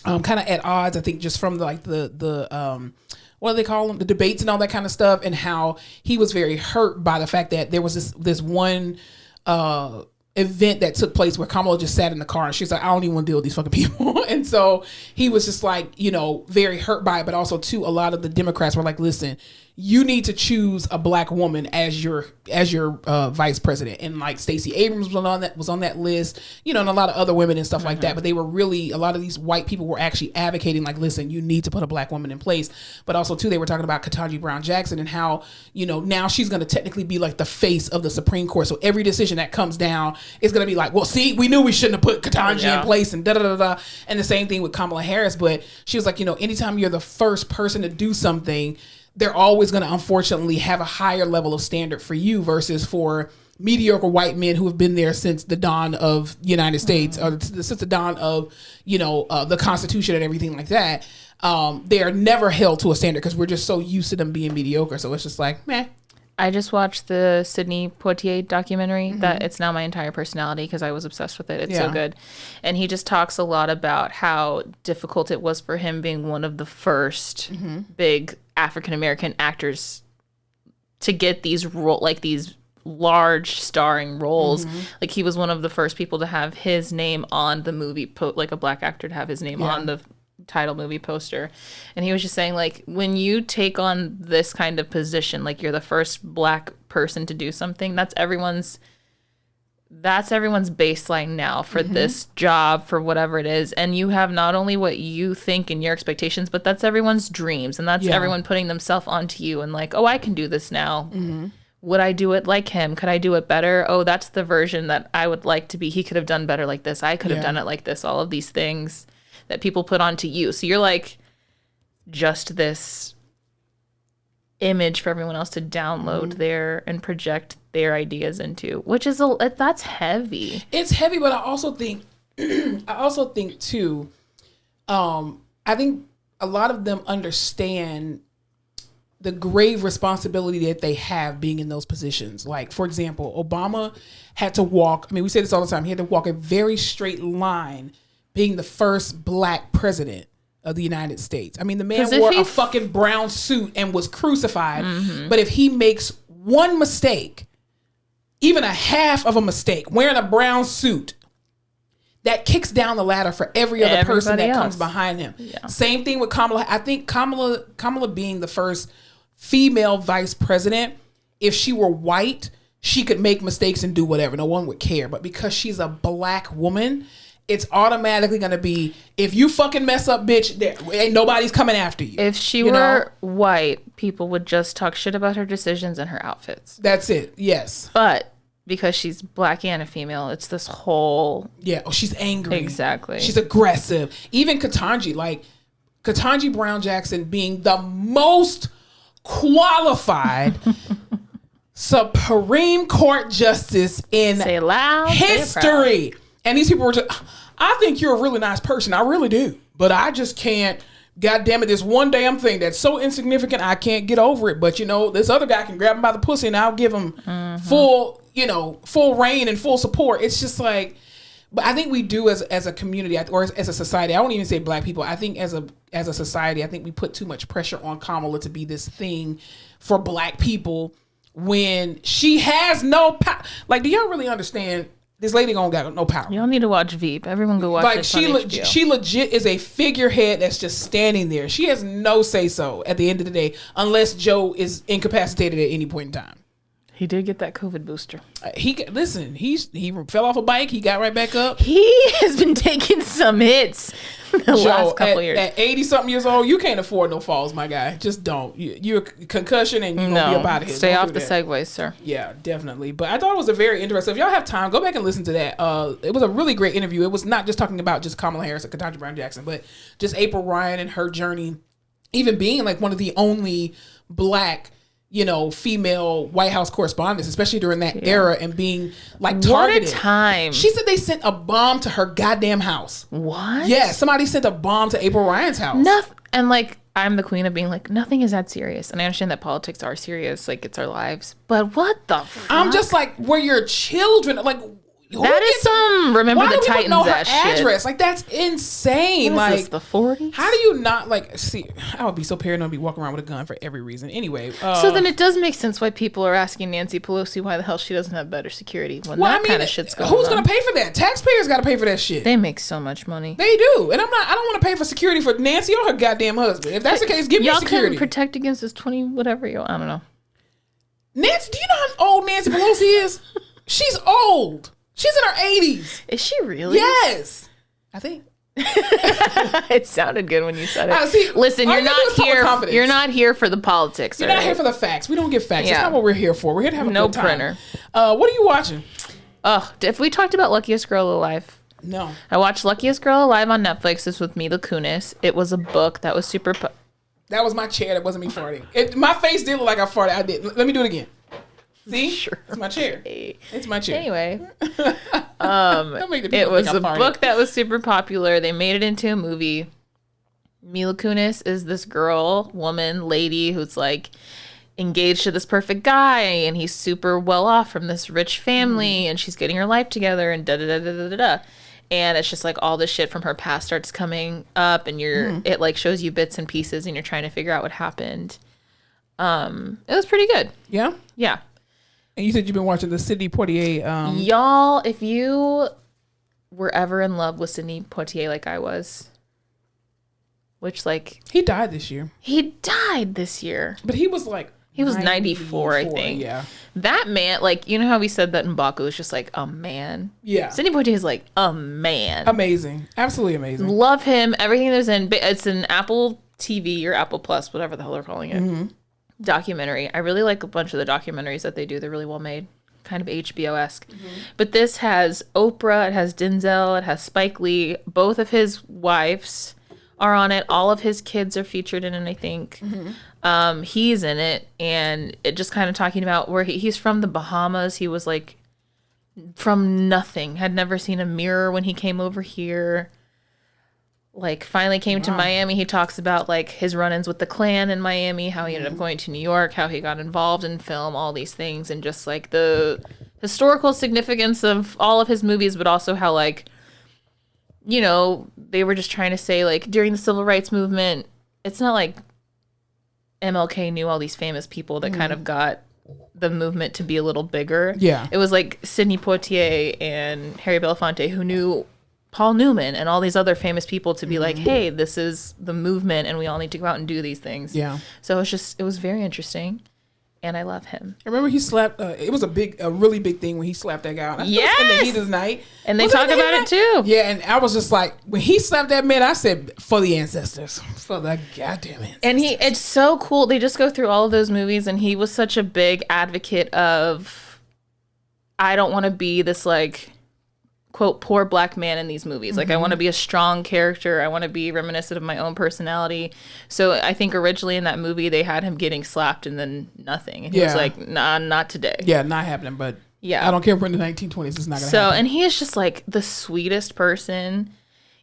kind of at odds, I think, just from the what do they call them? The debates and all that kind of stuff, and how he was very hurt by the fact that there was this one event that took place where Kamala just sat in the car and she's like, I don't even want to deal with these fucking people. And so he was just like, very hurt by it. But also too, a lot of the Democrats were like, listen, you need to choose a black woman as your vice president. And like Stacey Abrams was on that list, and a lot of other women and stuff like that. But they were really, a lot of these white people were actually advocating like, listen, you need to put a black woman in place. But also too, they were talking about Ketanji Brown Jackson and how, now she's going to technically be like the face of the Supreme Court. So every decision that comes down is going to be like, well, see, we knew we shouldn't have put Ketanji in place and da-da-da-da. And the same thing with Kamala Harris. But she was like, anytime you're the first person to do something, they're always going to unfortunately have a higher level of standard for you versus for mediocre white men who have been there since the dawn of the United States or since the dawn of, the Constitution and everything like that. They are never held to a standard because we're just so used to them being mediocre. So it's just like, meh. I just watched the Sidney Poitier documentary that it's now my entire personality because I was obsessed with it. It's so good. And he just talks a lot about how difficult it was for him being one of the first big African-American actors to get these these large starring roles. Like he was one of the first people to have his name on the movie, like a black actor to have his name on the title movie poster. And he was just saying, like, when you take on this kind of position, like you're the first black person to do something, that's everyone's baseline now for this job, for whatever it is. And you have not only what you think and your expectations, but that's everyone's dreams, and that's everyone putting themselves onto you and like, oh, I can do this now. Would I do it like him? Could I do it better? Oh, that's the version that I would like to be. He could have done better like this. I could have done it like this. All of these things that people put onto you. So you're like just this image for everyone else to download there and project their ideas into, which is that's heavy. It's heavy, but I also think too, I think a lot of them understand the grave responsibility that they have being in those positions. Like, for example, Obama had to walk, I mean, we say this all the time, he had to walk a very straight line being the first black president of the United States. I mean, the man wore a fucking brown suit and was crucified. But if he makes one mistake, even a half of a mistake, wearing a brown suit, that kicks down the ladder for every other person that comes behind him. Same thing with Kamala. I think Kamala being the first female vice president, if she were white, she could make mistakes and do whatever. No one would care. But because she's a black woman, it's automatically going to be, if you fucking mess up, bitch, ain't nobody's coming after you. If she were white, people would just talk shit about her decisions and her outfits. That's it. Yes. But because she's black and a female, it's this whole... Yeah. Oh, she's angry. Exactly. She's aggressive. Even Ketanji Brown Jackson being the most qualified Supreme Court justice in history. And these people were just, I think you're a really nice person. I really do. But I just can't, God damn it, this one damn thing that's so insignificant, I can't get over it. But, this other guy can grab him by the pussy and I'll give him full reign and full support. It's just like, but I think we do as a community or as a society, I won't even say black people. I think as a society, I think we put too much pressure on Kamala to be this thing for black people when she has no power. Like, do y'all really understand? This lady don't got no power. Y'all need to watch Veep. Everyone go watch it. She legit is a figurehead that's just standing there. She has no say so at the end of the day, unless Joe is incapacitated at any point in time. He did get that COVID booster. He fell off a bike. He got right back up. He has been taking some hits the last couple years. At 80-something years old, you can't afford no falls, my guy. Just don't. You're a concussion and you're going to be up out of here. Stay off the segways, sir. Yeah, definitely. But I thought it was a very interesting. If y'all have time, go back and listen to that. It was a really great interview. It was not just talking about just Kamala Harris and Ketanji Brown Jackson, but just April Ryan and her journey, even being like one of the only black female White House correspondents, especially during that era, and being like targeted. What a time. She said they sent a bomb to her goddamn house. What? Yeah, somebody sent a bomb to April Ryan's house. Nothing. And like, I'm the queen of being like, nothing is that serious. And I understand that politics are serious, like it's our lives. But what the fuck? I'm just like, we're your children. Like, that is some Remember the Titans know her address. Shit. Like, that's insane. What like is this, the 40s? How do you not see? I would be so paranoid to be walking around with a gun for every reason. Anyway, so then it does make sense why people are asking Nancy Pelosi why the hell she doesn't have better security when kind of shit's going on. Who's gonna pay for that? Taxpayers got to pay for that shit. They make so much money. They do, and I don't want to pay for security for Nancy or her goddamn husband. If that's the case, give me security. Y'all couldn't protect against this 20 whatever. I don't know. Nancy, do you know how old Nancy Pelosi is? She's old. She's in her 80s. Is she really? Yes. I think. It sounded good when you said it. Listen, you're not here for the politics. You're not here for the facts. We don't give facts. That's not what we're here for. We're here to have a good time. No printer. What are you watching? If we talked about Luckiest Girl Alive. No. I watched Luckiest Girl Alive on Netflix. It's with Mila Kunis. It was a book that was super... That was my chair. That wasn't me farting. My face did look like I farted. I did. Let me do it again. See? Sure. It's my chair. It's my chair. Anyway. It was a book that was super popular. They made it into a movie. Mila Kunis is this girl, woman, lady who's like engaged to this perfect guy, and he's super well off from this rich family, and she's getting her life together, and da da da da da da. And it's just like all this shit from her past starts coming up, and it like shows you bits and pieces, and you're trying to figure out what happened. It was pretty good. Yeah? Yeah. And you said you've been watching the Sidney Poitier. Y'all, if you were ever in love with Sidney Poitier like I was, which like... He died this year. He died this year. But he was like... He was 94, I think. Yeah. That man, like, you know how we said that M'Baku was just like a man? Yeah. Sidney Poitier is like a man. Amazing. Absolutely amazing. Love him. Everything there's in. It's an Apple TV or Apple Plus, whatever the hell they're calling it. Documentary. I really like a bunch of the documentaries that they do. They're really well made. Kind of HBO-esque. But this has Oprah. It has Denzel. It has Spike Lee. Both of his wives are on it. All of his kids are featured in it, I think. He's in it, and it just kind of talking about where he's from the Bahamas. He was like from nothing, had never seen a mirror when he came over here. Like finally came to Miami. He talks about like his run-ins with the Klan in Miami, how he ended up going to New York, how he got involved in film, all these things, and just like the historical significance of all of his movies, but also how like, you know, they were just trying to say like during the civil rights movement, it's not like MLK knew all these famous people that kind of got the movement to be a little bigger. Yeah. It was like Sidney Poitier and Harry Belafonte who knew Paul Newman and all these other famous people to be like, hey, this is the movement and we all need to go out and do these things. Yeah. So it was very interesting. And I love him. I remember he slapped, it was a really big thing when he slapped that guy. Yes! In the heat of the night. And they talk about it too. Yeah, and I was just like, when he slapped that man, I said, for the ancestors. For the goddamn ancestors. And it's so cool. They just go through all of those movies, and he was such a big advocate of, I don't want to be this like, quote, poor black man in these movies. Like, I want to be a strong character. I want to be reminiscent of my own personality. So I think originally in that movie, they had him getting slapped and then nothing. And he was like, nah, not today. Yeah, not happening. But yeah, I don't care if we're in the 1920s. It's not going to happen. So, and he is just like the sweetest person.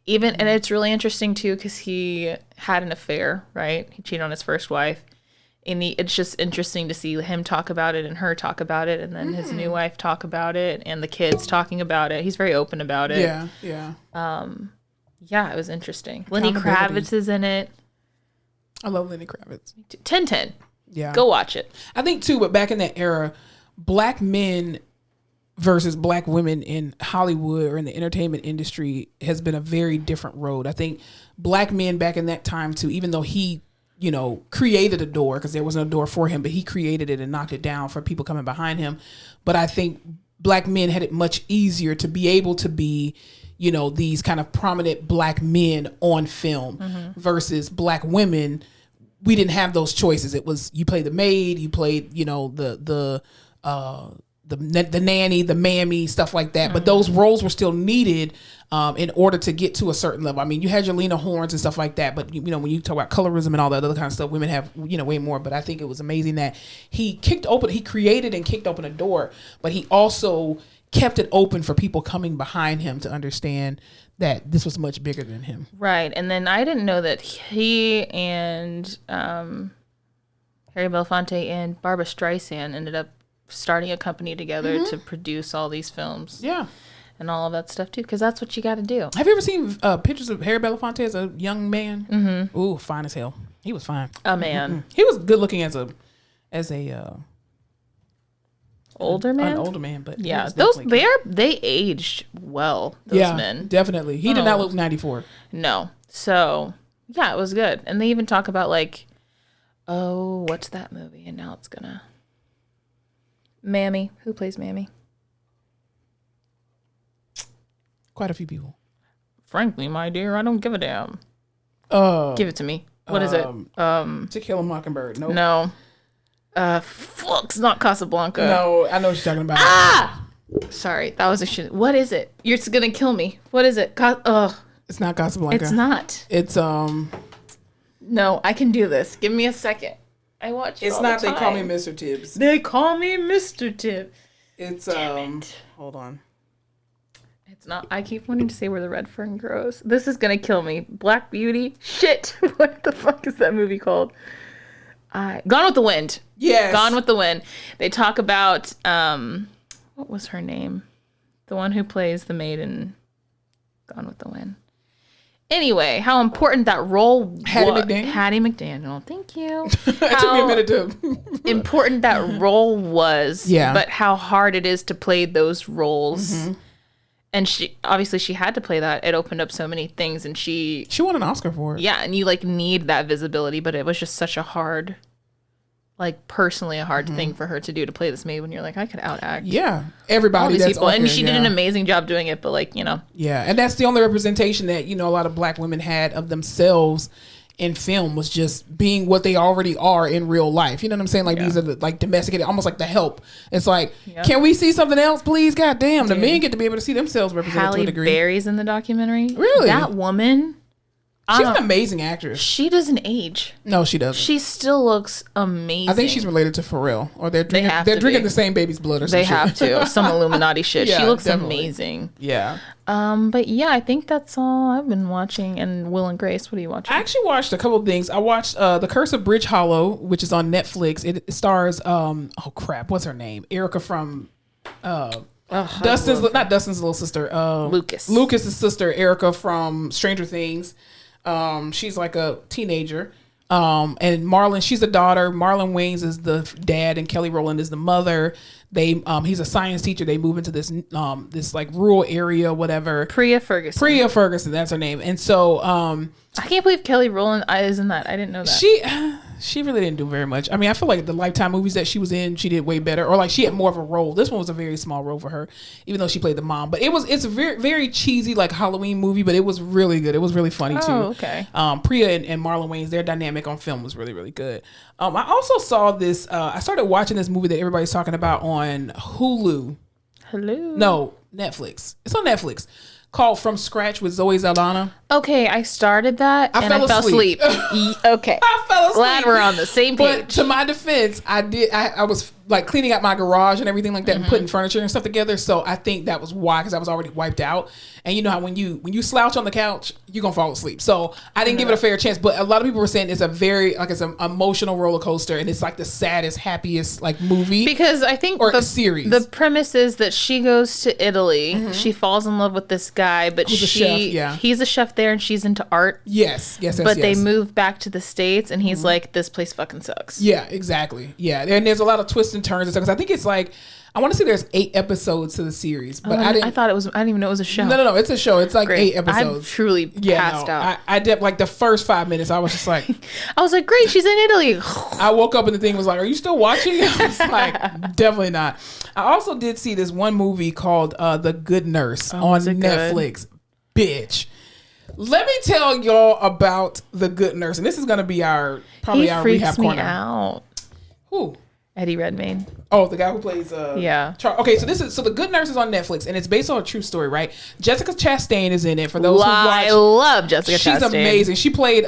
Even, and it's really interesting too, because he had an affair, right? He cheated on his first wife. And it's just interesting to see him talk about it and her talk about it, and then his new wife talk about it, and the kids talking about it. He's very open about it. Yeah, yeah. Yeah, it was interesting. Lenny Kravitz is in it. I love Lenny Kravitz. 10-10. Yeah. Go watch it. I think too, but back in that era, black men versus black women in Hollywood or in the entertainment industry has been a very different road. I think black men back in that time too, even though he, you know, created a door, because there wasn't a door for him, but he created it and knocked it down for people coming behind him. But I think black men had it much easier to be able to be, you know, these kind of prominent black men on film versus black women. We didn't have those choices. It was, you played the maid, you played, you know, the nanny, the mammy, stuff like that. But those roles were still needed in order to get to a certain level. I mean, you had your Lena Hornes and stuff like that, but you know, when you talk about colorism and all that other kind of stuff, women have, you know, way more. But I think it was amazing that he created and kicked open a door, but he also kept it open for people coming behind him to understand that this was much bigger than him. Right. And then I didn't know that he and Harry Belafonte and Barbra Streisand ended up starting a company together to produce all these films. Yeah. And all of that stuff too, because that's what you got to do. Have you ever seen pictures of Harry Belafonte as a young man? Mm-hmm. Ooh, fine as hell. He was fine. A man. Mm-hmm. He was good looking as a older man. An older man, but yeah, they aged well. Those men, definitely. He did not look 94. No. So yeah, it was good. And they even talk about like, oh, what's that movie? And now it's gonna. Mammy. Who plays Mammy? Quite a few people. Frankly, my dear, I don't give a damn. Give it to me. What is it? To Kill a Mockingbird. Nope. No. It's not Casablanca. No, I know what you're talking about. Ah! Sorry, that was a shit. What is it? You're just gonna kill me. What is it? It's not Casablanca. It's not. It's No, I can do this. Give me a second. I watch it It's all not the time. They Call Me Mr. Tibbs. They Call Me Mr. Tibbs. It's hold on. It's not. I keep wanting to say Where the Red Fern Grows. This is gonna kill me. Black Beauty. Shit. What the fuck is that movie called? Gone with the Wind. Yes. Gone with the Wind. They talk about what was her name? The one who plays the maid in Gone with the Wind. Anyway, how important that role was. Hattie McDaniel. Thank you. It took me a minute to. Important that role was. Yeah. But how hard it is to play those roles. Mm-hmm. And she had to play that. It opened up so many things, and she won an Oscar for it. Yeah, and you like need that visibility, but it was just such a hard, like personally a hard thing for her to do, to play this maid when you're like, I could outact. Yeah, everybody. That's people, and she did an amazing job doing it. But like, you know. Yeah, and that's the only representation that a lot of Black women had of themselves in film, was just being what they already are in real life. You know what I'm saying? Like these are like domesticated, almost like The Help. It's like, can we see something else, please? God damn, the men get to be able to see themselves represented to a degree. Halle Berry's in the documentary. Really? That woman. She's an amazing actress. She doesn't age. No, she doesn't. She still looks amazing. I think she's related to Pharrell, or they're drinking the same baby's blood or something. They have to. Some Illuminati shit. Yeah, she looks definitely amazing. Yeah. But yeah, I think that's all I've been watching. And Will and Grace, what are you watching? I actually watched a couple of things. I watched The Curse of Bridge Hollow, which is on Netflix. It stars what's her name? Erica from not Dustin's little sister. Lucas's sister, Erica from Stranger Things. She's like a teenager. And Marlon, she's the daughter. Marlon Wayans is the dad, and Kelly Rowland is the mother. He's a science teacher. They move into this like rural area, whatever. Priya Ferguson, that's her name. And so I can't believe Kelly Rowland is in that. I didn't know that. She really didn't do very much. I mean, I feel like the Lifetime movies that she was in, she did way better. Or like she had more of a role. This one was a very small role for her, even though she played the mom. But it's a very, very cheesy like Halloween movie, but it was really good. It was really funny too. Oh, okay. Priya and Marlon Wayans, their dynamic on film was really, really good. I also saw this. I started watching this movie that everybody's talking about on Hulu. No, Netflix. It's on Netflix. Called From Scratch with Zoe Saldana. Okay, I started that and I fell asleep. Okay. I fell asleep. Glad we're on the same page. But to my defense, I was like cleaning out my garage and everything like that, and putting furniture and stuff together. So I think that was why, because I was already wiped out. And you know how when you slouch on the couch, you're gonna fall asleep. So I didn't give it a fair chance. But a lot of people were saying it's it's an emotional roller coaster, and it's like the saddest, happiest like movie. Because I think a series. The premise is that she goes to Italy, she falls in love with this guy, but he's a chef there, and she's into art. Yes. But they move back to the States, and he's like, this place fucking sucks. Yeah, exactly. Yeah, and there's a lot of twists and turns and stuff. Because I think it's like, I want to say there's 8 episodes to the series, but I didn't even know it was a show. No, it's a show. It's like 8 episodes. I truly passed out. I did like the first 5 minutes. I was just like, I was like, great, she's in Italy. I woke up and the thing was like, are you still watching? I was like, definitely not. I also did see this one movie called The Good Nurse on Netflix. Bitch. Let me tell y'all about The Good Nurse, and this is gonna be our rehab corner. He freaks me out. Who? Eddie Redmayne. Oh, the guy who plays yeah. Okay, so The Good Nurse is on Netflix, and it's based on a true story, right? Jessica Chastain is in it. For those who watch, I love Jessica Chastain. She's amazing. She played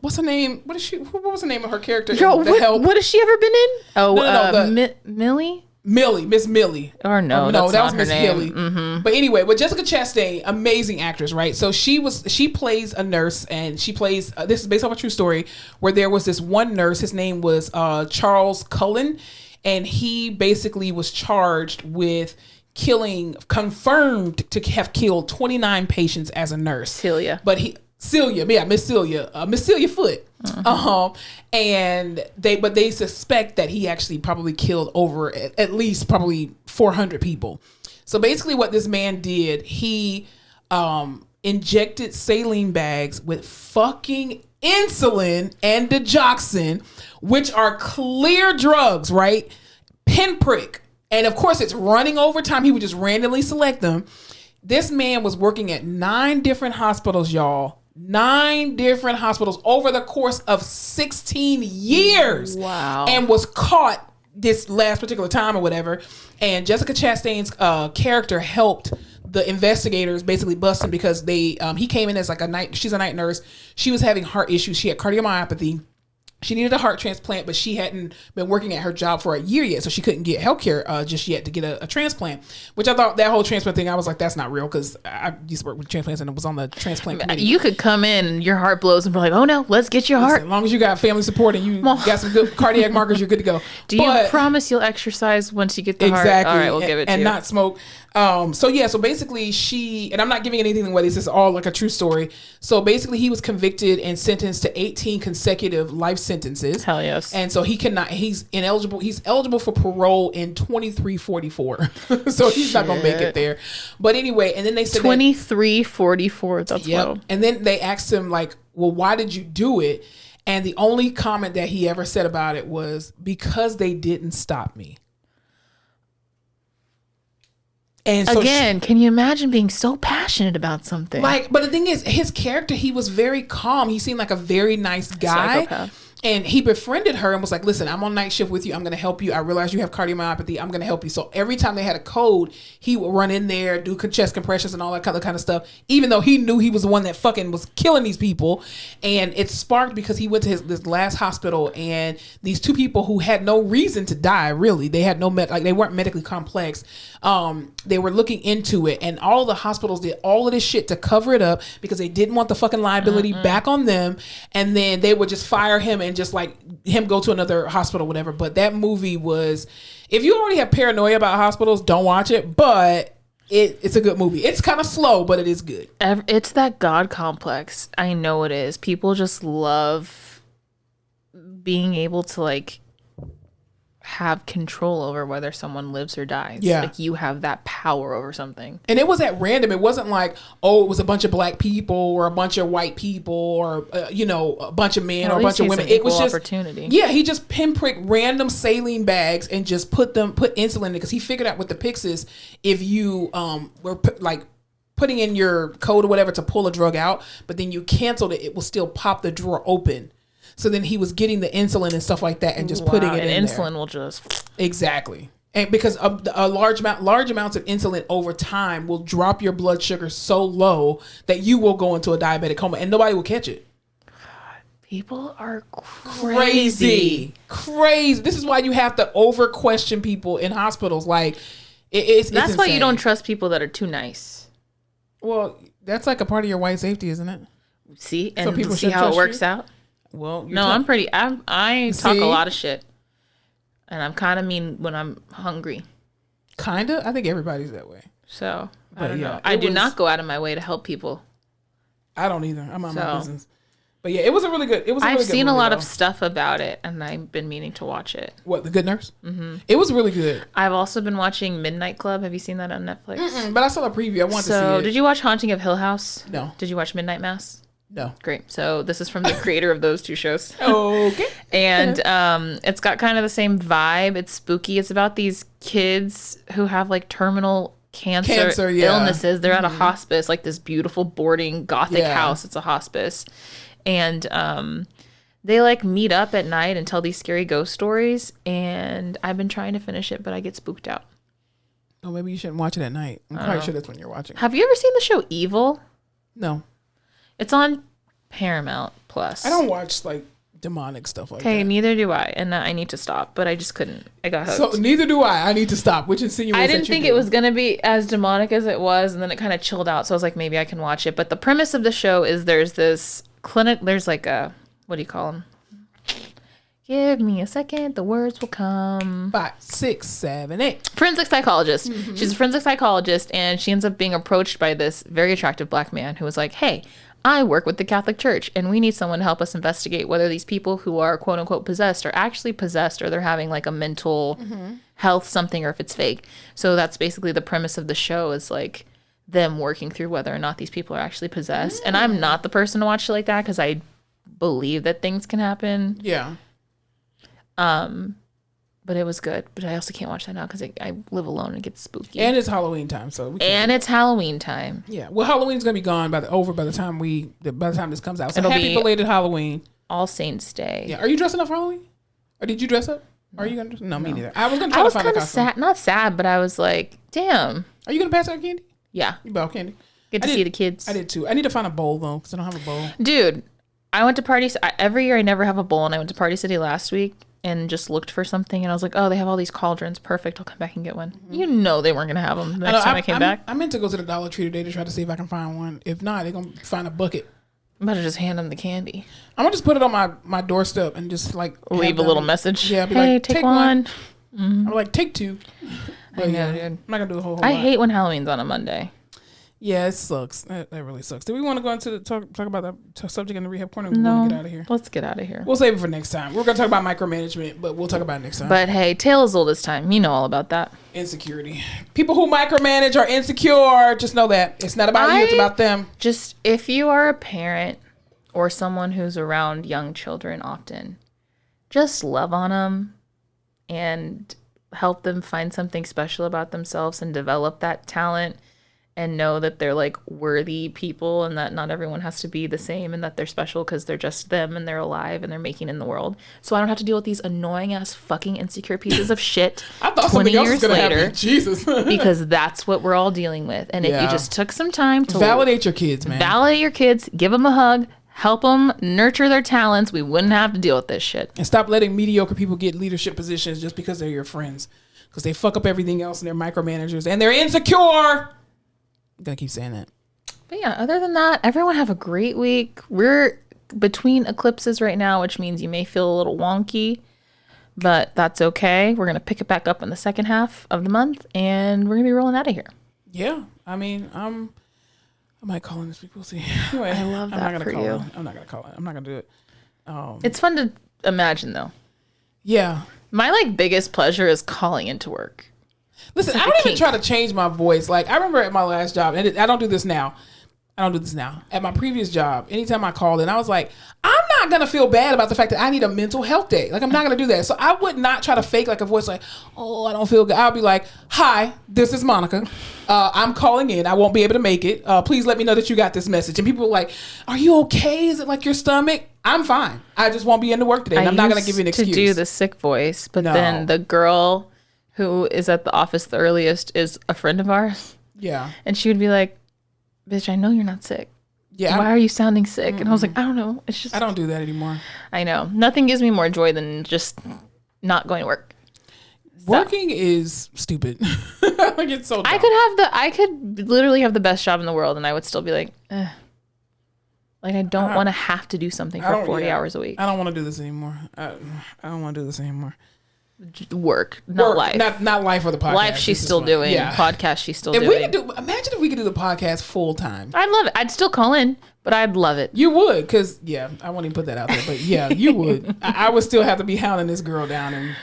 what's her name? What was the name of her character? Girl, what has she ever been in? Oh, Millie. Miss Millie. Or no, that was Miss Hilly. Mm-hmm. But anyway, with Jessica Chastain, amazing actress, right? So she plays a nurse, and she plays. This is based off a true story where there was this one nurse. His name was Charles Cullen, and he basically was charged with confirmed to have killed 29 patients as a nurse. Miss Celia Foote. And they suspect that he actually probably killed over at least probably 400 people. So basically what this man did, he injected saline bags with fucking insulin and digoxin, which are clear drugs, right? Pinprick. And of course it's running over time. He would just randomly select them. This man was working at 9 different hospitals, y'all. 9 different hospitals over the course of 16 years. Wow. And was caught this last particular time or whatever. And Jessica Chastain's character helped the investigators basically bust him because he came in as like she's a night nurse. She was having heart issues. She had cardiomyopathy. She needed a heart transplant, but she hadn't been working at her job for a year yet, so she couldn't get healthcare just yet to get a transplant. Which I thought that whole transplant thing, I was like, that's not real, because I used to work with transplants and it was on the transplant committee. You could come in and your heart blows and be like, oh no, let's get your heart. As long as you got family support and you got some good cardiac markers, you're good to go. Do you promise you'll exercise once you get the heart? Exactly. All right, we'll give it to you. And not smoke. So basically and I'm not giving anything away, this is all like a true story. So basically he was convicted and sentenced to 18 consecutive life sentences. Hell yes. And so he's eligible for parole in 2344. So he's not going to make it there. But anyway, and then they said 2344, that's wild. And then they asked him like, well, why did you do it? And the only comment that he ever said about it was, because they didn't stop me. And so again, can you imagine being so passionate about something? But the thing is, his character, he was very calm. He seemed like a very nice guy. Psychopath. And he befriended her and was like, listen, I'm on night shift with you. I'm going to help you. I realize you have cardiomyopathy. I'm going to help you. So every time they had a code, he would run in there, do chest compressions and all that kind of stuff, even though he knew he was the one that fucking was killing these people. And it sparked because he went to this last hospital, and these two people who had no reason to die, really, they had no they weren't medically complex. They were looking into it, and all the hospitals did all of this shit to cover it up because they didn't want the fucking liability back on them. And then they would just fire him and just like him go to another hospital, whatever. But that movie was, if you already have paranoia about hospitals, don't watch it. But it's a good movie. It's kind of slow, but it is good. It's that God complex. I know it is. People just love being able to like have control over whether someone lives or dies. Yeah. Like you have that power over something. And it was at random. It wasn't like, oh, it was a bunch of black people or a bunch of white people or, a bunch of men or a bunch of women. It was just opportunity. Yeah. He just pinpricked random saline bags and just put insulin in it, because he figured out with the Pyxis, if you were putting in your code or whatever to pull a drug out, but then you canceled it, it will still pop the drawer open. So then he was getting the insulin and stuff like that and just putting it in and there. Insulin will just... Exactly. And because a large amounts of insulin over time will drop your blood sugar so low that you will go into a diabetic coma and nobody will catch it. God, people are crazy. This is why you have to over question people in hospitals. Like, it's That's why insane. you don't trust people that are too nice. Well, that's like a part of your white safety, isn't it? See? And so people see how it works out? Well, I talk a lot of shit, and I'm kind of mean when I'm hungry. Kinda? I think everybody's that way. So I don't know. I do not go out of my way to help people. I don't either. I'm on my business. But yeah, it was a really good. I've seen a lot of stuff about it, and I've been meaning to watch it. What, The Good Nurse? Mm-hmm. It was really good. I've also been watching Midnight Club. Have you seen that on Netflix? But I saw the preview. I wanted to see it. So did you watch Haunting of Hill House? No. Did you watch Midnight Mass? No. Great. So this is from the creator of those two shows. Okay. And it's got kind of the same vibe. It's spooky. It's about these kids who have like terminal cancer illnesses. They're at a hospice, like this beautiful boarding Gothic house. It's a hospice. And they like meet up at night and tell these scary ghost stories. And I've been trying to finish it, but I get spooked out. Oh, maybe you shouldn't watch it at night. I'm probably sure that's when you're watching. Have you ever seen the show Evil? No. It's on Paramount Plus. I don't watch like demonic stuff like that. Okay, neither do I, and I need to stop, but I just couldn't. I got hooked. So neither do I. I need to stop, which insinuates I didn't think it was gonna be as demonic as it was, and then it kind of chilled out. So I was like, maybe I can watch it. But the premise of the show is there's this clinic. There's like a, what do you call them? Give me a second. The words will come. 5, 6, 7, 8. Forensic psychologist. Mm-hmm. She's a forensic psychologist, and she ends up being approached by this very attractive black man who was like, hey, I work with the Catholic Church, and we need someone to help us investigate whether these people who are quote unquote possessed are actually possessed, or they're having like a mental health something, or if it's fake. So that's basically the premise of the show, is like them working through whether or not these people are actually possessed. And I'm not the person to watch it like that, because I believe that things can happen. Yeah. But it was good. But I also can't watch that now because I live alone and it gets spooky. And it's Halloween time, so it's Halloween time. Yeah. Well, Halloween's gonna be gone by the time this comes out. So happy belated Halloween. All Saints Day. Yeah. Are you dressing up for Halloween? Or did you dress up? Are you gonna? No, me neither. I was gonna. I was kind of sad. Not sad, but I was like, damn. Are you gonna pass out candy? Yeah. You bought candy. Get to see the kids. I did too. I need to find a bowl though, because I don't have a bowl. Dude, I went to every year I never have a bowl, and I went to Party City last week and just looked for something, and I was like, oh, they have all these cauldrons. Perfect. I'll come back and get one. Mm-hmm. You know they weren't going to have them the next time I came back. I meant to go to the Dollar Tree today to try to see if I can find one. If not, they're going to find a bucket. I'm about to just hand them the candy. I'm going to just put it on my doorstep and just like leave a little message. Yeah, be hey, like, take one. Mm-hmm. I'm like, take two. But I know, dude. I'm not going to do a whole lot. I hate when Halloween's on a Monday. Yeah, it sucks. That really sucks. Do we want to go into talk about that subject in the rehab corner? Or we no, want to get out of here? Let's get out of here. We'll save it for next time. We're going to talk about micromanagement, but we'll talk about it next time. But hey, tale as old as time. You know all about that. Insecurity. People who micromanage are insecure. Just know that. It's not about you. It's about them. Just, if you are a parent or someone who's around young children often, just love on them and help them find something special about themselves and develop that talent. And know that they're like worthy people and that not everyone has to be the same and that they're special because they're just them and they're alive and they're making in the world. So I don't have to deal with these annoying ass fucking insecure pieces of shit I thought 20 years years later. Happen. Jesus. Because that's what we're all dealing with. And if you just took some time to validate your kids, man. Validate your kids, give them a hug, help them nurture their talents, we wouldn't have to deal with this shit. And stop letting mediocre people get leadership positions just because they're your friends. Because they fuck up everything else and they're micromanagers and they're insecure. I'm gonna keep saying that. But yeah, other than that, everyone have a great week. We're between eclipses right now, which means you may feel a little wonky, but that's okay. We're gonna pick it back up in the second half of the month, and we're gonna be rolling out of here. Yeah, I mean, I might call in this week. We'll see. Anyway, I love that for you. I'm not gonna call it. I'm not gonna do it. It's fun to imagine, though. Yeah, my biggest pleasure is calling into work. Listen, I don't even try to change my voice. Like, I remember at my last job, and I don't do this now. At my previous job, anytime I called in, I was like, I'm not going to feel bad about the fact that I need a mental health day. Like, I'm not going to do that. So I would not try to fake like a voice like, oh, I don't feel good. I'll be like, hi, this is Monica. I'm calling in. I won't be able to make it. Please let me know that you got this message. And people are like, are you okay? Is it like your stomach? I'm fine. I just won't be into work today. And I'm not going to give you an excuse. To do the sick voice, but then the girl who is at the office the earliest is a friend of ours. Yeah. And she would be like, bitch, I know you're not sick. Yeah. Why are you sounding sick? And I was like, I don't know. It's just... I don't do that anymore. I know. Nothing gives me more joy than just not going to work. Working is stupid. Like, it's so dumb. I could literally have the best job in the world and I would still be like, eh. Like, I don't want to have to do something for 40 hours a week. I don't want to do this anymore. I don't want to do this anymore. Work, not life. Not life or the podcast. Life she's still doing. Yeah. Podcast she's still doing. Imagine if we could do the podcast full time. I'd love it. I'd still call in, but I'd love it. You would, because I won't even put that out there, but yeah, you would. I would still have to be hounding this girl down, and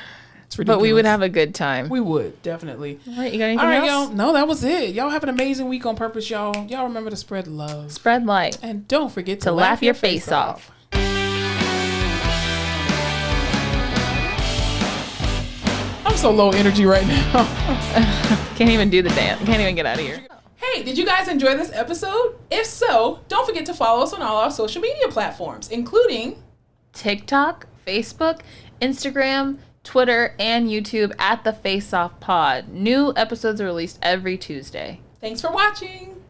it's ridiculous. But we would have a good time. We would, definitely. All right, you got anything else? Y'all. No, that was it. Y'all have an amazing week on purpose, y'all. Y'all remember to spread love. Spread light. And don't forget to laugh your face off. I'm so low energy right now. Can't even do the dance. Can't even get out of here. Hey, did you guys enjoy this episode? If so, don't forget to follow us on all our social media platforms, including TikTok, Facebook, Instagram, Twitter, and YouTube at The Face Off Pod. New episodes are released every Tuesday. Thanks for watching.